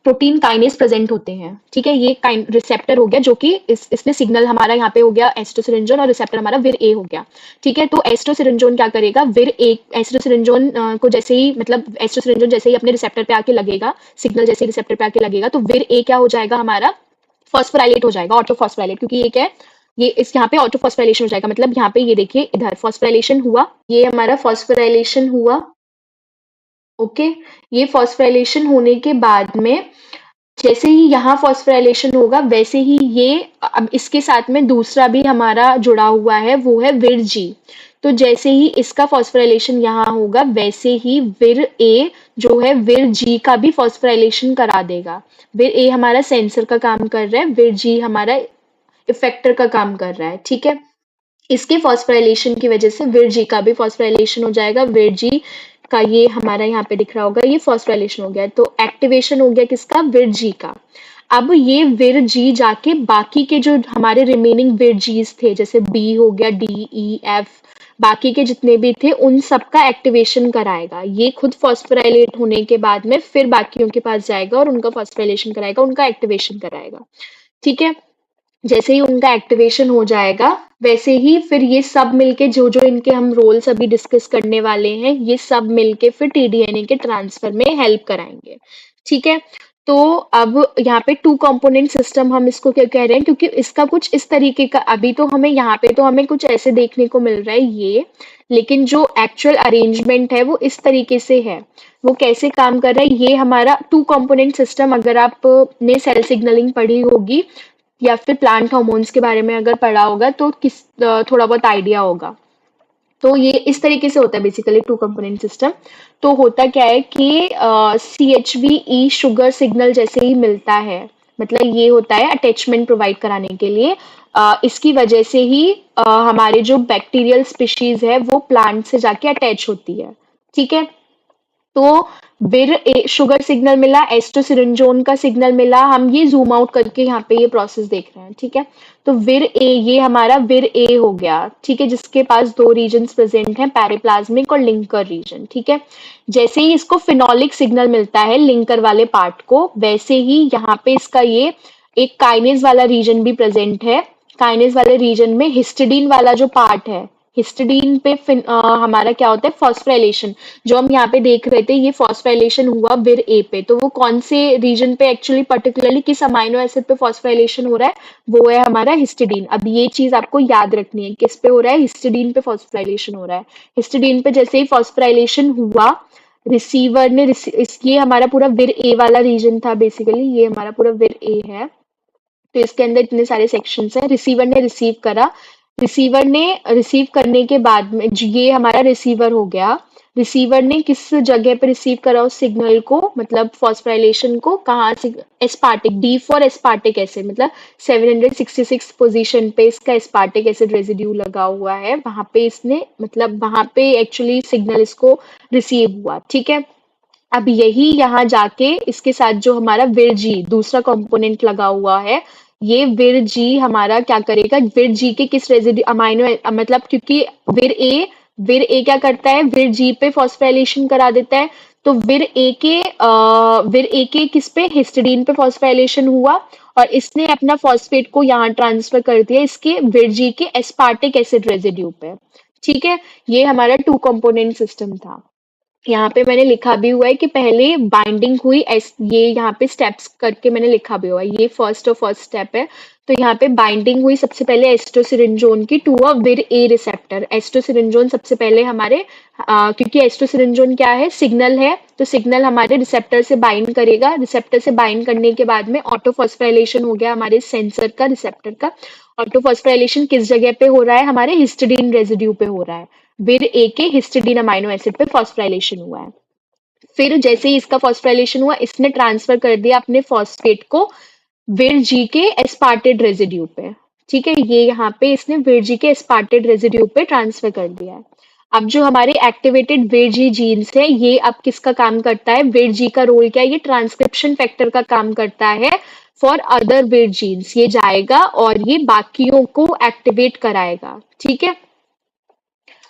प्रोटीन काइनेस प्रेजेंट होते हैं, ठीक है। ये रिसेप्टर हो गया जो कि इसमें सिग्नल हमारा यहाँ पे हो गया एस्टोसिरिंजोन, और रिसेप्टर हमारा विर ए हो गया, ठीक है। तो एस्टोसिरिंजोन क्या करेगा, विर ए एस्टोसिरिंजोन को जैसे ही, मतलब एस्टोसिरिंजोन जैसे ही अपने रिसेप्टर पे आके लगेगा, सिग्नल जैसे ही रिसेप्टर पे आके लगेगा, तो विर ए क्या हो जाएगा हमारा, फॉस्फोराइलेट हो जाएगा, ऑटोफॉस्फोराइलेट, क्योंकि ये क्या है, ये इस यहाँ पे ऑटोफॉस्फोराइलेशन हो जाएगा। मतलब यहाँ पे ये देखिए इधर फॉस्फोराइलेशन हुआ, ये हमारा फॉस्फोराइलेशन हुआ, ओके। ये फॉस्फोराइलेशन होने के बाद में जैसे ही यहाँ फॉस्फोराइलेशन होगा, वैसे ही ये अब इसके साथ में दूसरा भी हमारा जुड़ा हुआ है, वो है विर जी। तो जैसे ही इसका फॉस्फोराइलेशन यहाँ होगा, वैसे ही विर ए जो है विर जी का भी फॉस्फोराइलेशन करा देगा। विर ए हमारा सेंसर का काम कर रहा है, विर जी हमारा इफेक्टर का काम कर रहा है, ठीक है। इसके फॉस्फोराइलेशन की वजह से विर जी का भी फॉस्फोराइलेशन हो जाएगा। विर जी आपका ये हमारा यहाँ पे दिख रहा होगा, ये फॉस्फोराइलेशन हो गया, तो एक्टिवेशन हो गया किसका, विर जी का। अब ये विर जी जाके बाकी के जो हमारे रिमेनिंग विर जीज थे, जैसे बी हो गया, डी ई एफ, बाकी के जितने भी थे उन सबका एक्टिवेशन कराएगा। ये खुद फॉस्फोराइलेट होने के बाद में फिर बाकियों के पास जाएगा और उनका फॉस्फोराइलेशन कराएगा, उनका एक्टिवेशन कराएगा। ठीक है, जैसे ही उनका एक्टिवेशन हो जाएगा वैसे ही फिर ये सब मिलके जो जो इनके हम रोल्स अभी डिस्कस करने वाले हैं, ये सब मिलके फिर टीडीएनए के ट्रांसफर में हेल्प कराएंगे। ठीक है, तो अब यहाँ पे टू कंपोनेंट सिस्टम हम इसको क्या कह रहे हैं, क्योंकि इसका कुछ इस तरीके का अभी तो हमें यहाँ पे तो हमें कुछ ऐसे देखने को मिल रहा है ये, लेकिन जो एक्चुअल अरेंजमेंट है वो इस तरीके से है। वो कैसे काम कर रहा है, ये हमारा टू कंपोनेंट सिस्टम, अगर आपने सेल सिग्नलिंग पढ़ी होगी या फिर प्लांट हार्मोन्स के बारे में अगर पढ़ा होगा तो थोड़ा बहुत आइडिया होगा। तो ये इस तरीके से होता है बेसिकली टू कंपोनेंट सिस्टम। तो होता क्या है कि CHV शुगर सिग्नल जैसे ही मिलता है, मतलब ये होता है अटैचमेंट प्रोवाइड कराने के लिए। इसकी वजह से ही हमारे जो बैक्टीरियल स्पीशीज है वो प्लांट से जाके अटैच होती है। ठीक है, तो विर ए शुगर सिग्नल मिला, एस्टोसिरिंजोन का सिग्नल मिला, हम ये जूम आउट करके यहाँ पे ये प्रोसेस देख रहे हैं। ठीक है, तो विर ए, ये हमारा विर ए हो गया। ठीक है, जिसके पास दो रीजन्स प्रेजेंट हैं, पैरिप्लाज्मिक और लिंकर रीजन। ठीक है, जैसे ही इसको फिनोलिक सिग्नल मिलता है लिंकर वाले पार्ट को, वैसे ही यहाँ पे इसका ये एक काइनेज वाला रीजन भी प्रेजेंट है। काइनेज वाले रीजन में हिस्टिडीन वाला जो पार्ट है, हिस्टिडीन पे हमारा क्या होता है, फॉस्फोराइलेशन। जो हम यहाँ पे देख रहे थे ये फॉस्फोराइलेशन हुआ विर ए पे, तो वो कौन से रीजन पे एक्चुअली पर्टिकुलरली किस अमाइनो एसिड पे फॉस्फोराइलेशन हो रहा है, वो है हमारा हिस्टिडीन। अब ये चीज आपको याद रखनी है, किस पे हो रहा है, हिस्टिडीन पे फॉस्फोराइलेशन हो रहा है। हिस्टिडीन पे जैसे ही फॉस्फोराइलेशन हुआ, रिसीवर ने ये हमारा पूरा विर ए वाला रीजन था बेसिकली, ये हमारा पूरा विर ए है। तो इसके अंदर इतने सारे सेक्शंस हैं। रिसीवर ने रिसीव करा, रिसीवर ने रिसीव करने के बाद में ये हमारा रिसीवर हो गया। रिसीवर ने किस जगह पे रिसीव करा उस सिग्नल को, मतलब फॉस्फोराइलेशन को, कहाँ से, aspartic, D for aspartic acid, मतलब 766 पोजीशन पे इसका एस्पार्टिक एसिड रेजिड्यू लगा हुआ है, वहां पे इसने, मतलब वहां पे एक्चुअली सिग्नल इसको रिसीव हुआ। ठीक है, अब यही यहाँ जाके इसके साथ जो हमारा विर जी दूसरा कंपोनेंट लगा हुआ है, ये विर जी हमारा क्या करेगा, विर जी के किस रेजिड्यू अमाइनो, मतलब क्योंकि विर ए क्या करता है, विर जी पे फॉस्फोराइलेशन करा देता है। तो विर ए के किस पे, हिस्टिडीन पे फॉस्फोराइलेशन हुआ और इसने अपना फॉस्फेट को यहाँ ट्रांसफर कर दिया इसके विर जी के एस्पार्टिक एसिड रेजिड्यू पे। ठीक है, ये हमारा टू कंपोनेंट सिस्टम था। यहाँ पे मैंने लिखा भी हुआ है कि पहले बाइंडिंग हुई, ये यहाँ पे स्टेप्स करके मैंने लिखा भी हुआ है, ये फर्स्ट स्टेप है। तो यहाँ पे बाइंडिंग हुई सबसे पहले एस्टोसिरिंजोन की टू अ विर ए रिसेप्टर। एस्टोसिरिंजोन सबसे पहले हमारे क्योंकि एस्टोसिरिंजोन क्या है, सिग्नल है, तो सिग्नल हमारे रिसेप्टर से बाइंड करेगा। रिसेप्टर से बाइंड करने के बाद में ऑटोफॉस्फोराइलेशन हो गया हमारे सेंसर का, रिसेप्टर का। ऑटोफॉस्फोराइलेशन किस जगह पे हो रहा है, हमारे हिस्टिडीन रेजिड्यू पे हो रहा है। विर ए के हिस्टिडीन अमाइनो एसिड पे फॉस्फोराइलेशन हुआ है। फिर जैसे ही इसका फॉस्फोराइलेशन हुआ, इसने ट्रांसफर कर दिया अपने फॉस्फेट को विर जी के एस्पार्टेड रेजिड्यू पे। ठीक है, ये यहाँ पे इसने विर जी के एस्पार्टेड रेजिड्यू पे ट्रांसफर कर दिया है। अब जो हमारे एक्टिवेटेड विर जी जीन्स है, ये अब किसका काम करता है, विर जी का रोल क्या है, ये ट्रांसक्रिप्शन फैक्टर का काम करता है फॉर अदर विर जीन्स। ये जाएगा और ये बाकियों को एक्टिवेट कराएगा। ठीक है,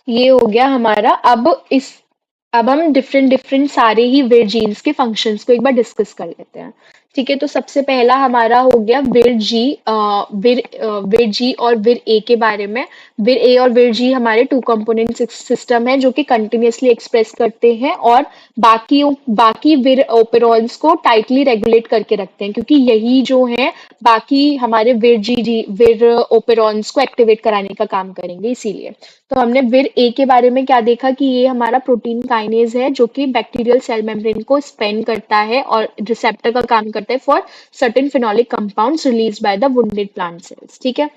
ये हो गया हमारा। अब हम डिफरेंट डिफरेंट सारे ही विर जीन्स के फंक्शंस को एक बार डिस्कस कर लेते हैं। ठीक है, तो सबसे पहला हमारा हो गया विर जी और विर ए के बारे में। विर ए और विर जी हमारे टू कंपोनेंट सिस्टम है जो कि कंटिन्यूअसली एक्सप्रेस करते हैं और बाकी विर ओपेरॉन्स को टाइटली रेगुलेट करके रखते हैं, क्योंकि यही जो है बाकी हमारे विर ओपेरॉन्स को एक्टिवेट कराने का काम करेंगे, इसीलिए। तो हमने विर ए के बारे में क्या देखा कि ये हमारा प्रोटीन काइनेज है जो कि बैक्टीरियल सेल मेम्ब्रेन को स्पेन करता है और रिसेप्टर का काम करता है for certain phenolic compounds release by the wounded plant cells. ठीक है,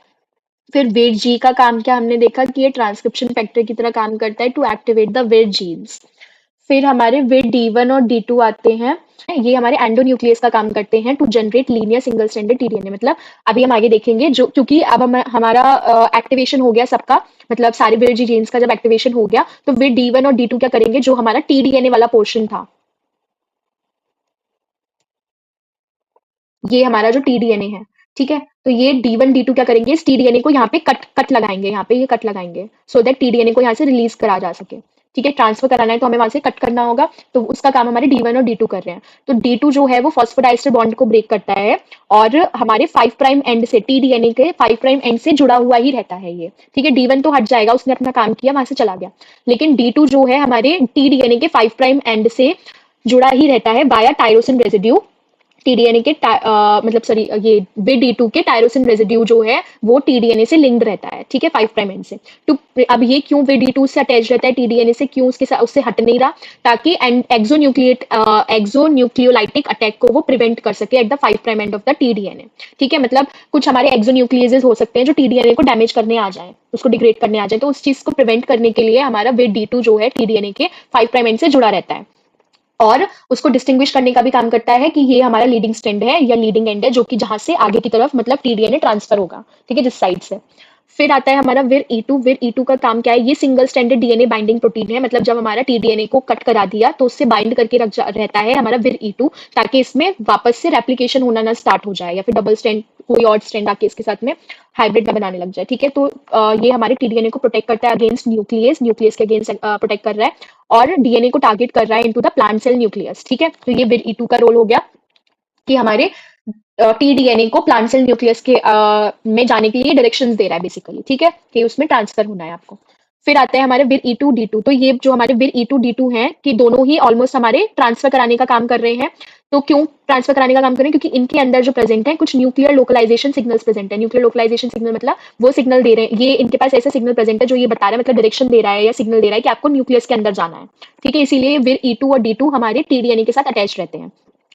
फिर विर जी का काम क्या हमने देखा कि ये ट्रांसक्रिप्शन फैक्टर की तरह काम करता है टू एक्टिवेट द विर जीन्स। फिर हमारे विर D1 और D2 आते हैं। ये हमारे एंडोन्यूक्लियस का काम करते हैं to generate linear single stranded TDNA. मतलब अभी हम आगे देखेंगे जो क्योंकि अब हमारा एक्टिवेशन हो गया सबका, मतलब सारे विर जी जीन्स का जब एक्टिवेशन हो गया तो विर D1 और D2 क्या करेंगे, जो हमारा टीडीएनए वाला पोर्शन था, ये हमारा जो टीडीएनए है, ठीक है, तो ये D1 D2 क्या करेंगे, इस टीडीएनए को यहाँ पे कट कट लगाएंगे, यहाँ पे ये कट लगाएंगे सो दैट टीडीएनए को यहाँ से रिलीज करा जा सके। ठीक है, ट्रांसफर कराना है तो हमें वहां से कट करना होगा, तो उसका काम हमारे D1 और D2 कर रहे हैं। तो D2 जो है वो फॉस्फोडाइस्टर बॉन्ड को ब्रेक करता है और हमारे 5 प्राइम एंड से, टीडीएनए के 5 प्राइम एंड से जुड़ा हुआ ही रहता है ये। ठीक है, D1 तो हट जाएगा, उसने अपना काम किया, वहां से चला गया, लेकिन D2 जो है हमारे टीडीएनए के 5 प्राइम एंड से जुड़ा ही रहता है बाया टायरोसिन रेजिड्यू। टीडीएनए के मतलब सॉरी, ये डी2 के टायरोसिन रेजिड्यू जो है वो टीडीएनए से लिंक्ड रहता है। ठीक है, 5 प्राइम एंड से। तो अब ये क्यों डी2 से अटैच रहता है टीडीएनए से, क्यों उसके साथ उससे हट नहीं रहा, ताकि एक्सोन्यूक्लियोलाइटिक अटैक को वो प्रिवेंट कर सके at the 5 prime end of the T-DNA. ठीक है, मतलब कुछ हमारे एक्सोन्यूक्लियसेस हो सकते हैं जो टीडीएनए को डैमेज करने आ जाए, उसको डिग्रेड करने आ जाए, तो उस चीज को प्रिवेंट करने के लिए हमारा डी2 जो है टीडीएनए के 5 प्राइम एंड से जुड़ा रहता है और उसको डिस्टिंग्विश करने का भी काम करता है कि ये हमारा लीडिंग स्ट्रैंड है या लीडिंग एंड है, जो कि जहां से आगे की तरफ मतलब टीडीएनए ट्रांसफर होगा। ठीक है, जिस साइड से। फिर आता है हमारा विर ई2। विर ई2 का काम क्या है, ये single stranded DNA binding protein है। मतलब जब हमारा टीडीएनए को कट करा दिया तो उससे बाइंड करके रहता है हमारा विर ई2, ताकि इसमें वापस से रेप्लिकेशन होना ना स्टार्ट हो जाए या फिर डबल स्ट्रैंड कोई और स्ट्रैंड आके इसके साथ में हाइब्रिड ना बनाने लग जाए। ठीक है, तो ये हमारे टीडीएनए को प्रोटेक्ट करता है अगेंस्ट न्यूक्लियस, न्यूक्लियस के अगेंस्ट प्रोटेक्ट कर रहा है और डीएनए को टारगेट कर रहा है into the plant cell nucleus. ठीक है, तो ये विर ई2 का रोल हो गया कि हमारे टीडीएनए को प्लांट सेल न्यूक्लियस के में जाने के लिए डायरेक्शंस दे रहा है बेसिकली। ठीक है, कि उसमें ट्रांसफर होना है आपको। फिर आते हैं हमारे विर ई2 डी2। तो ये जो हमारे विर ई2 डी2 हैं कि दोनों ही ऑलमोस्ट हमारे ट्रांसफर कराने का काम कर रहे हैं। तो क्यों ट्रांसफर कराने का काम कर रहे हैं, क्योंकि इनके अंदर जो प्रेजेंट है कुछ न्यूक्लियर लोकलाइजेशन सिग्नल्स प्रेजेंट है। न्यूक्लियर लोकलाइजेशन सिग्नल मतलब वो सिग्नल दे रहे हैं, ये इनके पास ऐसा सिग्नल प्रेजेंट है जो ये बता रहा है, मतलब डायरेक्शन दे रहा है या सिग्नल दे रहा है कि आपको न्यूक्लियस के अंदर जाना है। ठीक है, इसीलिए विर ई2 और डी2 हमारे टीडीएनए के साथ अटैच रहते हैं,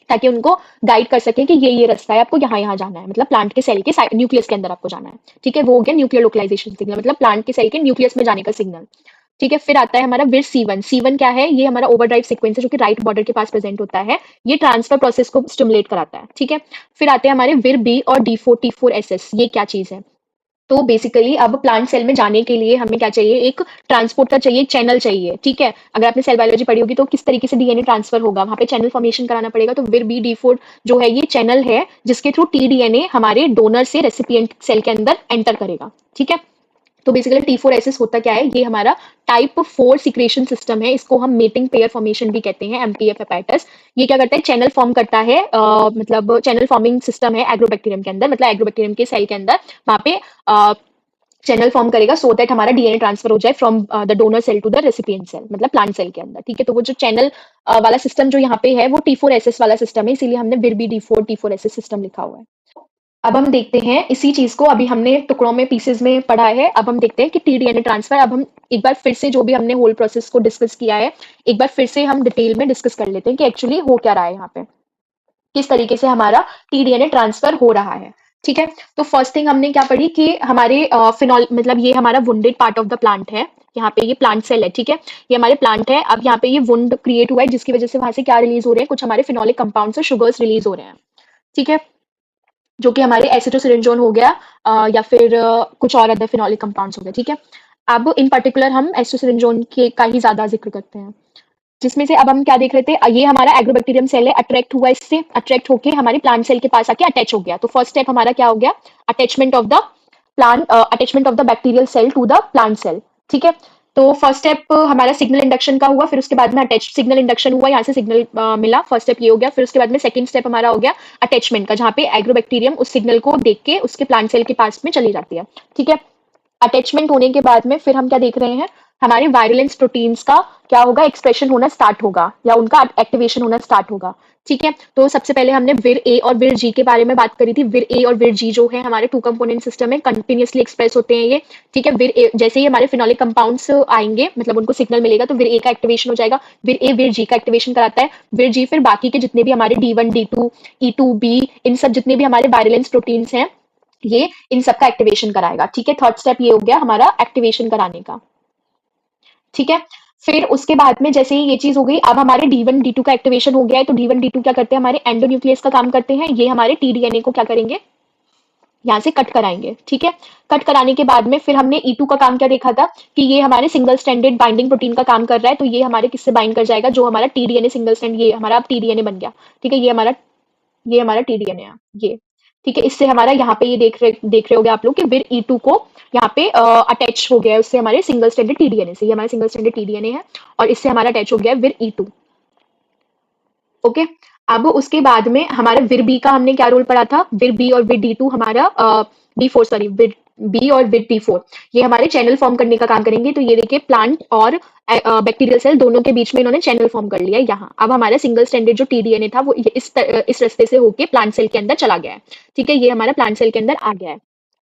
ताकि उनको गाइड कर सकें कि ये रास्ता है, आपको यहाँ जाना है, मतलब प्लांट के सेल के न्यूक्लियस के अंदर आपको जाना है। ठीक है, वो हो गया न्यूक्लियर लोकलाइजेशन सिग्नल, मतलब प्लांट के सेल के न्यूक्लियस में जाने का सिग्नल। ठीक है, फिर आता है हमारा विर C1। C1 क्या है, ये हमारा ओवरड्राइव सीक्वेंस है जो कि राइट बॉर्डर के पास प्रेजेंट होता है। ये ट्रांसफर प्रोसेस को स्टिमुलेट कराता है। ठीक है, फिर आते हैं हमारे विर बी और D4 T4SS। ये क्या चीज है, तो बेसिकली अब प्लांट सेल में जाने के लिए हमें क्या चाहिए, एक ट्रांसपोर्ट का चाहिए, चैनल चाहिए। ठीक है, अगर आपने सेल बायोलॉजी पढ़ी होगी तो किस तरीके से डीएनए ट्रांसफर होगा, वहां पे चैनल फॉर्मेशन कराना पड़ेगा। तो विर बी D4 जो है ये चैनल है जिसके थ्रू टीडीएनए हमारे डोनर से रेसिपिएंट सेल के अंदर एंटर करेगा। ठीक है, तो बेसिकली T4SS होता क्या है, ये हमारा टाइप 4 सिक्रेशन सिस्टम है। इसको हम मेटिंग पेयर फॉर्मेशन भी कहते हैं, MPF एपेटस। ये क्या करता है, चैनल फॉर्म करता है, मतलब चैनल फॉर्मिंग सिस्टम है एग्रोबैक्टीरियम के अंदर, मतलब एग्रोबैक्टीरियम के सेल के अंदर वहाँ पे चैनल फॉर्म करेगा सो दैट हमारा डीएनए ट्रांसफर हो जाए from the donor cell to the recipient cell, मतलब प्लांट सेल के अंदर। ठीक है, तो वो जो चैनल वाला सिस्टम जो यहाँ पे है वो T4SS वाला सिस्टम है, इसीलिए हमने विर बी D4 T4SS सिस्टम लिखा हुआ है। अब हम देखते हैं इसी चीज को, अभी हमने टुकड़ों में पीसेस में पढ़ा है, अब हम देखते हैं कि टीडीएनए ट्रांसफर। अब हम एक बार फिर से जो भी हमने होल प्रोसेस को डिस्कस किया है, एक बार फिर से हम डिटेल में डिस्कस कर लेते हैं कि एक्चुअली हो क्या रहा है यहाँ पे, किस तरीके से हमारा टीडीएनए ट्रांसफर हो रहा है। ठीक है, तो फर्स्ट थिंग हमने क्या पढ़ी कि हमारे फिनॉल, मतलब ये हमारा wounded part of the plant है, यहाँ पे ये प्लांट सेल है। ठीक है, ये हमारे प्लांट है। अब यहाँ पे ये वुंड क्रिएट हुआ है जिसकी वजह से वहां से क्या रिलीज हो रहे हैं, कुछ हमारे फिनोलिक कंपाउंड्स और शुगर्स रिलीज हो रहे हैं। ठीक है, जो कि हमारे एसिटोसिरिंजोन हो गया या फिर कुछ और अदर फिनोलिक कंपाउंड्स हो गए। ठीक है, अब इन पर्टिकुलर हम एसिटोसिरिंजोन के का ही ज्यादा जिक्र करते हैं, जिसमें से अब हम क्या देख रहे थे, ये हमारा एग्रोबैक्टीरियम सेल है, अट्रैक्ट हुआ, इससे अट्रैक्ट होके हमारे प्लांट सेल के पास आके अटैच हो गया। तो फर्स्ट स्टेप हमारा क्या हो गया, attachment of the plant, attachment of the bacterial cell to the plant cell. ठीक है, तो फर्स्ट स्टेप हमारा सिग्नल इंडक्शन का हुआ, फिर उसके बाद में अटैच सिग्नल इंडक्शन हुआ, यहाँ से सिग्नल मिला, फर्स्ट स्टेप ये हो गया। फिर उसके बाद में सेकंड स्टेप हमारा हो गया अटैचमेंट का, जहाँ पे एग्रोबैक्टीरियम उस सिग्नल को देख के उसके प्लांट सेल के पास में चली जाती है। ठीक है, अटैचमेंट होने के बाद में फिर हम क्या देख रहे हैं, हमारे वायरुलेंस प्रोटीन्स का क्या होगा, एक्सप्रेशन होना स्टार्ट होगा या उनका एक्टिवेशन होना स्टार्ट होगा। ठीक है, तो सबसे पहले हमने विर ए और विर जी के बारे में बात करी थी। विर ए और विर जी जो है हमारे 2 कंपोनेंट सिस्टम है, कंटिन्यूअसली एक्सप्रेस होते हैं ये। ठीक है, विर ए जैसे ही हमारे फिनोलिक कंपाउंड्स आएंगे, मतलब उनको सिग्नल मिलेगा तो विर ए का एक्टिवेशन हो जाएगा, विर ए विर जी का एक्टिवेशन कराता है। विर जी फिर बाकी के जितने भी हमारे D1 D2 E2 B, इन सब जितने भी हमारे वायरुलेंस प्रोटीन्स हैं, ये इन सब का एक्टिवेशन कराएगा। ठीक है, थर्ड स्टेप ये हो गया हमारा एक्टिवेशन कराने का। ठीक है, फिर उसके बाद में जैसे ही ये चीज़ हो गई, अब हमारे D1 D2 का एक्टिवेशन हो गया है, तो D1 D2 क्या करते हैं, हमारे एंडोन्यूक्लियस का काम करते हैं। ये हमारे tDNA को क्या करेंगे, यहाँ से कट कराएंगे, ठीक है। कट कराने के बाद में फिर हमने E2 का काम क्या देखा था कि ये हमारे सिंगल स्ट्रैंडेड बाइंडिंग प्रोटीन का काम कर रहा है, तो ये हमारे किससे बाइंड कर जाएगा, जो हमारा tDNA सिंगल स्ट्रैंड, ये हमारा अब tDNA बन गया, ठीक है। ये हमारा tDNA है, ये, ठीक है। इससे हमारा यहाँ पे ये देख रहे होगे आप लोग कि विर E2 को यहाँ पे अटैच हो गया है उससे, हमारे सिंगल स्ट्रैंडेड tDNA से। ये हमारा सिंगल स्ट्रैंडेड tDNA है और इससे हमारा अटैच हो गया है विर E2, ओके। अब उसके बाद में हमारे विर बी का हमने क्या रोल पढ़ा था, विर बी और विर D2 हमारा D4, सॉरी, विर बी और विर D4 ये हमारे चैनल फॉर्म करने का काम करेंगे। तो ये देखिए प्लांट और बैक्टीरियल सेल दोनों के बीच में इन्होंने चैनल फॉर्म कर लिया है यहाँ। अब हमारा सिंगल स्ट्रैंडेड जो tDNA था वो इस रास्ते से होके प्लांट सेल के अंदर चला गया है, ठीक है। ये हमारा प्लांट सेल के अंदर आ गया है।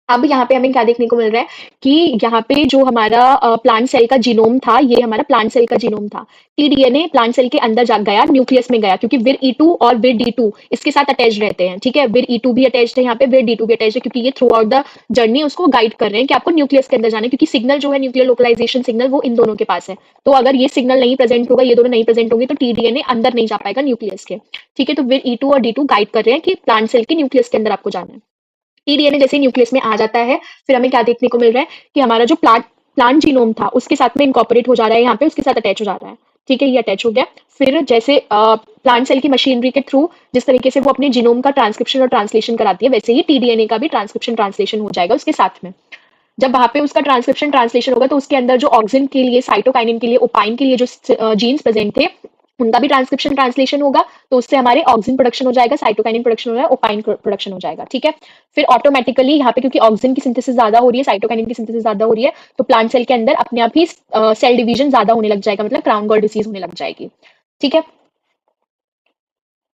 अब यहाँ पे हमें क्या देखने को मिल रहा है कि यहाँ पे जो हमारा प्लांट सेल का जीनोम था, ये हमारा प्लांट सेल का जीनोम था। tDNA प्लांट सेल के अंदर जा गया, न्यूक्लियस में गया, क्योंकि विर E2 और विर D2 इसके साथ अटैच रहते हैं, ठीक है। विर E2 भी अटैच है यहाँ पे, विर D2 भी अटैच है, क्योंकि ये थ्रू आउट द जर्नी उसको गाइड कर रहे हैं कि आपको न्यूक्लियस के अंदर जाना है, क्योंकि सिग्नल जो है न्यूक्लियर लोकलाइजेशन सिग्नल वो इन दोनों के पास है। तो अगर ये सिग्नल नहीं प्रेजेंट होगा, ये दोनों नहीं प्रेजेंट होंगे, तो tDNA अंदर नहीं जा पाएगा न्यूक्लियस के, ठीक है। तो विर E2 और D2 गाइड कर रहे हैं कि प्लांट सेल के न्यूक्लियस के अंदर आपको जाना है। tDNA जैसे न्यूक्लियस में आ जाता है, फिर हमें क्या देखने को मिल रहा है कि हमारा जो प्लांट प्लांट जीनोम था उसके साथ में इनकॉर्पोरेट हो जा रहा है, यहाँ पे उसके साथ अटैच हो जा रहा है, ठीक है। ये अटैच हो गया। फिर जैसे प्लांट सेल की मशीनरी के थ्रू जिस तरीके से वो अपने जीनोम का ट्रांसक्रिप्शन और ट्रांसलेशन कराती है, वैसे ही tDNA का भी ट्रांसक्रिप्शन ट्रांसलेशन हो जाएगा उसके साथ में। जब वहां पे उसका ट्रांसक्रिप्शन ट्रांसलेशन होगा, तो उसके अंदर जो ऑक्सिन के लिए, साइटोकाइनिन के लिए, ओपाइन के लिए जो जीन्स प्रेजेंट थे, उनका भी ट्रांसक्रिप्शन ट्रांसलेशन होगा, तो उससे हमारे ऑक्सिन प्रोडक्शन हो जाएगा, साइटोकाइनिन प्रोडक्शन हो जाएगा, ओपाइन प्रोडक्शन हो जाएगा, ठीक है। फिर ऑटोमेटिकली यहाँ पे क्योंकि ऑक्सिन की सिंथेसिस ज्यादा हो रही है, साइटोकाइनिन की सिंथेसिस ज्यादा हो रही है, तो प्लांट सेल के अंदर अपने आप ही सेल डिवीजन ज्यादा होने लग जाएगा, मतलब क्राउन गॉल डिसीज होने लग जाएगी, ठीक है।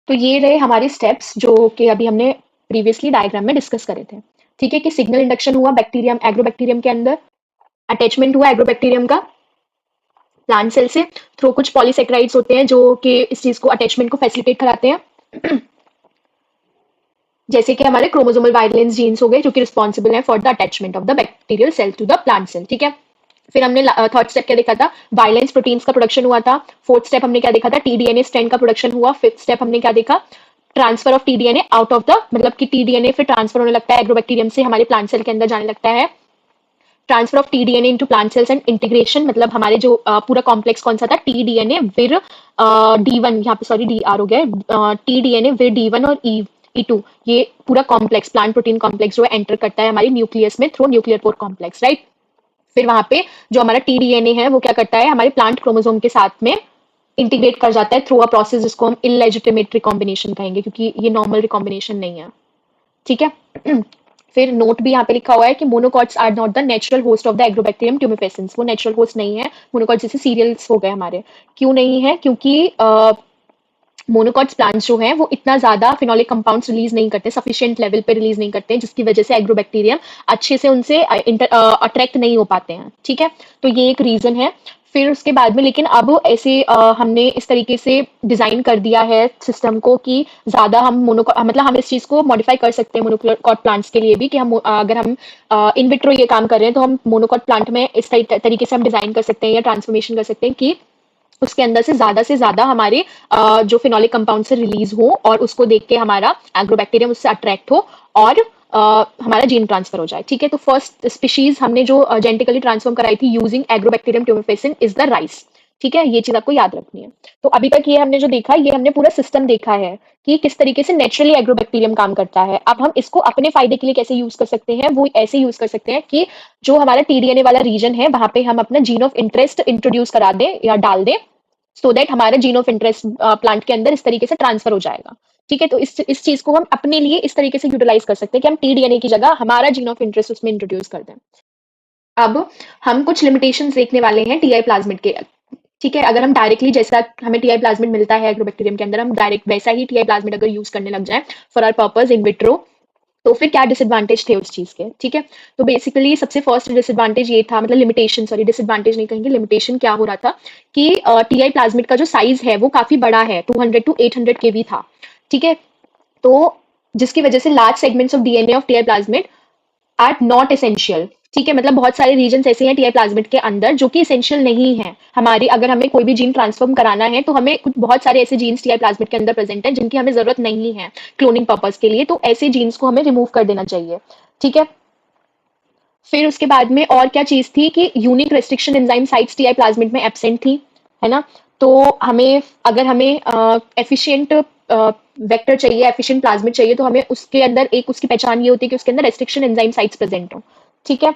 तो ये रहे हमारे स्टेप्स जो कि अभी हमने प्रीवियसली डायग्राम में डिस्कस करे थे, ठीक है। कि सिग्नल इंडक्शन हुआ बैक्टीरियम, एग्रोबैक्टीरियम के अंदर, अटैचमेंट हुआ एग्रोबैक्टीरियम का प्लांट सेल से, थ्रू कुछ पॉलीसेक्राइड्स होते हैं जो कि इस चीज को, अटैचमेंट को फैसिलिटेट कराते हैं जैसे कि हमारे क्रोमोसोमल वायलेंस जीन्स हो गए, जो कि रिस्पॉन्सिबल है for the attachment of the bacterial cell to the plant cell, ठीक है। फिर हमने थर्ड स्टेप क्या देखा था, वायलेंस प्रोटीन्स का प्रोडक्शन हुआ था। फोर्थ स्टेप हमने क्या देखा था, tDNA स्ट्रैंड का प्रोडक्शन हुआ। फिफ्थ स्टेप हमने क्या देखा, transfer of tDNA out of the, मतलब कि tDNA फिर ट्रांसफर होने लगता है एग्रोबैक्टीरियम से हमारे प्लांट सेल के अंदर जाने लगता है। Transfer of tDNA into plant cells and integration, मतलब हमारे जो पूरा कॉम्प्लेक्स कौन सा था, tDNA विर D1, यहाँ पे सॉरी DR हो गया है, tDNA विर D1 और E2, ये पूरा कॉम्प्लेक्स, प्लांट प्रोटीन कॉम्प्लेक्स जो है एंटर करता है हमारी न्यूक्लियस में through nuclear pore complex, right. फिर वहां पे जो हमारा tDNA है वो क्या करता है, हमारे प्लांट क्रोमोसोम के साथ में इंटीग्रेट कर जाता है थ्रू अ प्रोसेस जिसको हम इलेजिटिमेट रिकॉम्बिनेशन कहेंगे, क्योंकि ये नॉर्मल रिकॉम्बिनेशन नहीं है, ठीक है। फिर नोट भी यहाँ पे लिखा हुआ है कि monocots are not the natural host of the agrobacterium tumefaciens, वो नेचुरल होस्ट नहीं है। मोनोकॉट जैसे सीरियल्स हो गए हमारे, क्यों नहीं है, क्योंकि मोनोकॉट्स प्लांट्स जो हैं वो इतना ज्यादा फिनोलिक कंपाउंड्स रिलीज नहीं करते, सफिशिएंट लेवल पे रिलीज नहीं करते हैं, जिसकी वजह से एग्रोबैक्टीरियम अच्छे से उनसे अट्रैक्ट नहीं हो पाते हैं, ठीक है। तो ये एक रीजन है। फिर उसके बाद में लेकिन अब ऐसे हमने इस तरीके से डिजाइन कर दिया है सिस्टम को कि ज्यादा हम मतलब हम इस चीज को मॉडिफाई कर सकते हैं मोनोकॉट प्लांट्स के लिए भी, कि हम अगर हम इन विट्रो ये काम कर रहे हैं तो हम मोनोकॉट प्लांट में इस तरीके से हम डिजाइन कर सकते हैं या ट्रांसफॉर्मेशन कर सकते हैं कि उसके अंदर से ज्यादा हमारे जो फिनोलिक कंपाउंड से रिलीज हो, और उसको देख के हमारा एग्रोबैक्टीरियम उससे अट्रैक्ट हो और हमारा जीन ट्रांसफर हो जाए, ठीक है। तो फर्स्ट स्पीशीज हमने जो जेनेटिकली ट्रांसफॉर्म कराई थी using agrobacterium tumefaciens is the rice, ठीक है। ये चीज आपको याद रखनी है। तो अभी तक ये हमने जो देखा, ये हमने पूरा सिस्टम देखा है कि किस तरीके से नेचुरली एग्रोबैक्टीरियम काम करता है। अब हम इसको अपने फायदे के लिए कैसे यूज कर सकते हैं, वो ऐसे यूज कर सकते हैं कि जो हमारा tDNA वाला रीजन है वहां पे हम अपना जीन ऑफ इंटरेस्ट इंट्रोड्यूस करा दें या डाल दें, सो दैट हमारा जीन ऑफ इंटरेस्ट प्लांट के अंदर इस तरीके से ट्रांसफर हो जाएगा, ठीक है। तो इस चीज को हम अपने लिए इस तरीके से यूटिलाइज कर सकते हैं कि हम tDNA की जगह हमारा जीन ऑफ इंटरेस्ट उसमें इंट्रोड्यूस कर दें। अब हम कुछ लिमिटेशंस देखने वाले हैं टीआई प्लाज्मिड के, ठीक है। अगर हम डायरेक्टली, जैसा हमें टीआई प्लाज्मिड मिलता है एग्रोबैक्टीरियम के अंदर, हम डायरेक्ट वैसा ही टीआई प्लाज्मिड अगर यूज करने लग जाए for our purpose in vitro, तो फिर क्या डिसएडवांटेज थे उस चीज के, ठीक है। तो बेसिकली सबसे फर्स्ट डिसएडवांटेज ये था, मतलब लिमिटेशन, सॉरी डिसएडवांटेज नहीं कहेंगे, लिमिटेशन क्या हो रहा था कि टीआई प्लाज्मिड का जो साइज है वो काफी बड़ा है, 200 to 800 केवी था, ठीक है। तो जिसकी वजह से large segments of DNA of Ti plasmid are not essential, ठीक है, मतलब बहुत सारे रीजन्स ऐसे हैं टीआई प्लाज्मिड के अंदर जो कि एसेंशियल नहीं है हमारी, अगर हमें कोई भी जीन ट्रांसफॉर्म कराना है तो हमें कुछ बहुत सारे ऐसे जीन्स टीआई प्लाज्मिड के अंदर प्रेजेंट हैं जिनकी हमें जरूरत नहीं है क्लोनिंग पर्पज के लिए, तो ऐसे जीन्स को हमें रिमूव कर देना चाहिए। ठीक है, फिर उसके बाद में और क्या चीज थी कि unique restriction enzyme sites TI plasmid में एब्सेंट थी, है ना। तो हमें अगर हमें एफिशिएंट वेक्टर चाहिए, एफिशिएंट प्लाज्मिड चाहिए, तो हमें उसके अंदर एक उसकी पहचान ये होती है कि उसके अंदर रेस्ट्रिक्शन एंजाइम साइट्स प्रेजेंट हो। ठीक है,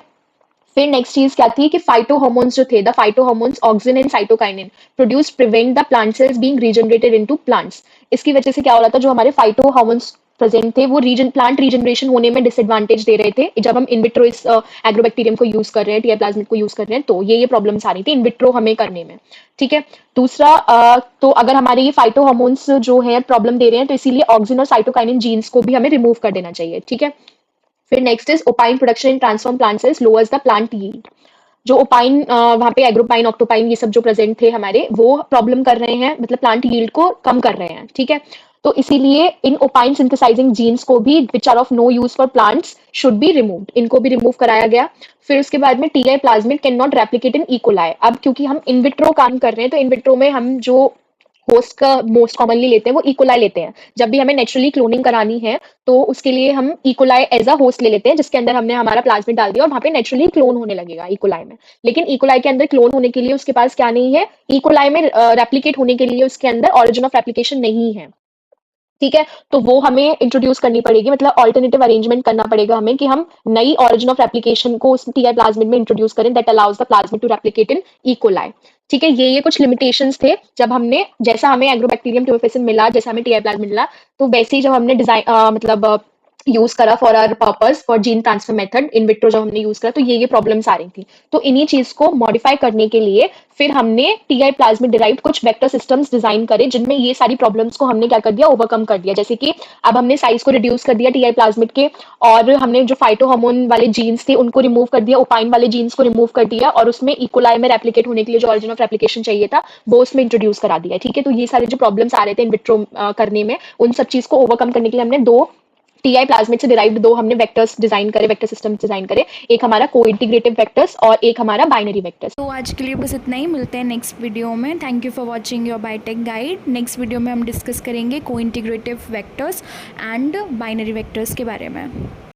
फिर नेक्स्ट चीज क्या थी कि फाइटो हार्मोन्स जो थे, the phyto hormones auxin and cytokinin produce prevent the plant sales being regenerated into plants. इसकी वजह से क्या हो रहा था, जो हमारे फाइटो हार्मोन्स प्रेजेंट थे वो प्लांट रीजनरेशन होने में डिसएडवांटेज दे रहे थे जब हम इनविट्रो इस एग्रोबैक्टीरियम को यूज कर रहे हैं, टीआई प्लाज्मिड को यूज कर रहे हैं, तो ये प्रॉब्लम्स आ रही थी इनविट्रो हमें करने में। ठीक है, दूसरा तो अगर हमारे ये फाइटो हार्मोन्स जो है प्रॉब्लम दे रहे हैं तो इसीलिए ऑक्सिन और साइटोकाइनिन जीन्स को भी हमें रिमूव कर देना चाहिए। ठीक है, फिर next is opine production in transform plant cells lowers the plant yield. जो ओपाइन वहाँ पे एग्रोपाइन ऑक्टोपाइन ये सब जो प्रेजेंट थे हमारे, वो प्रॉब्लम कर रहे हैं, मतलब प्लांट यील्ड को कम कर रहे हैं। ठीक है, तो इसीलिए इन ओपाइन सिंथेसाइजिंग जीन्स को भी which are of no use for plants should be removed, इनको भी रिमूव कराया गया। फिर उसके बाद में Ti plasmid can not replicate in E coli. अब क्योंकि हम इनविट्रो काम कर रहे हैं तो इनविट्रो में हम जो होस्ट का मोस्ट कॉमनली लेते हैं वो इकोलाई लेते हैं। जब भी हमें नेचुरली क्लोनिंग करानी है तो उसके लिए हम इकोलाई एज अ होस्ट ले लेते हैं, जिसके अंदर हमने हमारा प्लाज्मिड डाल दिया और वहां पे नेचुरली क्लोन होने लगेगा इकोलाई में। लेकिन इकोलाई के अंदर क्लोन होने के लिए उसके पास क्या नहीं है, इकोलाई में रेप्लिकेट होने के लिए उसके अंदर ऑरिजिन ऑफ रेप्लिकेशन नहीं है। ठीक है, तो वो हमें इंट्रोड्यूस करनी पड़ेगी, मतलब ऑल्टरनेटिव अरेंजमेंट करना पड़ेगा हमें कि हम नई ऑरिजिन ऑफ रेप्लिकेशन को उस टीआई प्लाज्मिड में इंट्रोड्यूस करें that allows the plasmid to replicate in E coli. ठीक है, ये कुछ लिमिटेशंस थे जब हमने, जैसा हमें एग्रोबैक्टीरियम ट्यूबरकुलोसिस मिला, जैसा हमें टीआई प्लाज्मिड मिला, तो वैसे ही जब हमने डिजाइन मतलब यूज करा for our purpose for gene transfer method in vitro जब हमने यूज करा, तो ये प्रॉब्लम्स आ रही थी। तो इन्हीं चीज को मॉडिफाई करने के लिए फिर हमने टीआई प्लाज्मिड डिराइव्ड कुछ वेक्टर सिस्टम्स डिजाइन करे जिनमें ये सारी प्रॉब्लम्स को हमने क्या कर दिया, ओवरकम कर दिया। जैसे कि अब हमने साइज को रिड्यूस कर दिया टीआई प्लाज्मिड के, और हमने जो फाइटो हार्मोन वाले जीन्स थे उनको रिमूव कर दिया, ओपाइन वाले जीन्स को रिमूव कर दिया, और उसमें इकोलाई में रेप्लिकेट होने के लिए जो ऑरिजिन ऑफ रेप्लिकेशन चाहिए था वो उसमें इंट्रोड्यूस करा दिया। ठीक है, तो ये सारे जो प्रॉब्लम्स आ रहे थे इन विट्रो करने में, उन सब चीज को ओवरकम करने के लिए हमने दो टीआई प्लाज्मिड से डिराइव्ड दो हमने वेक्टर्स डिजाइन करे, वेक्टर सिस्टम्स डिजाइन करे, एक हमारा को इंटीग्रेटिव वेक्टर्स और एक हमारा बाइनरी वेक्टर्स। तो आज के लिए बस इतना ही, मिलते हैं नेक्स्ट वीडियो में। Thank you for watching your biotech guide. Next video में हम डिस्कस करेंगे को integrative vectors and binary vectors के बारे में।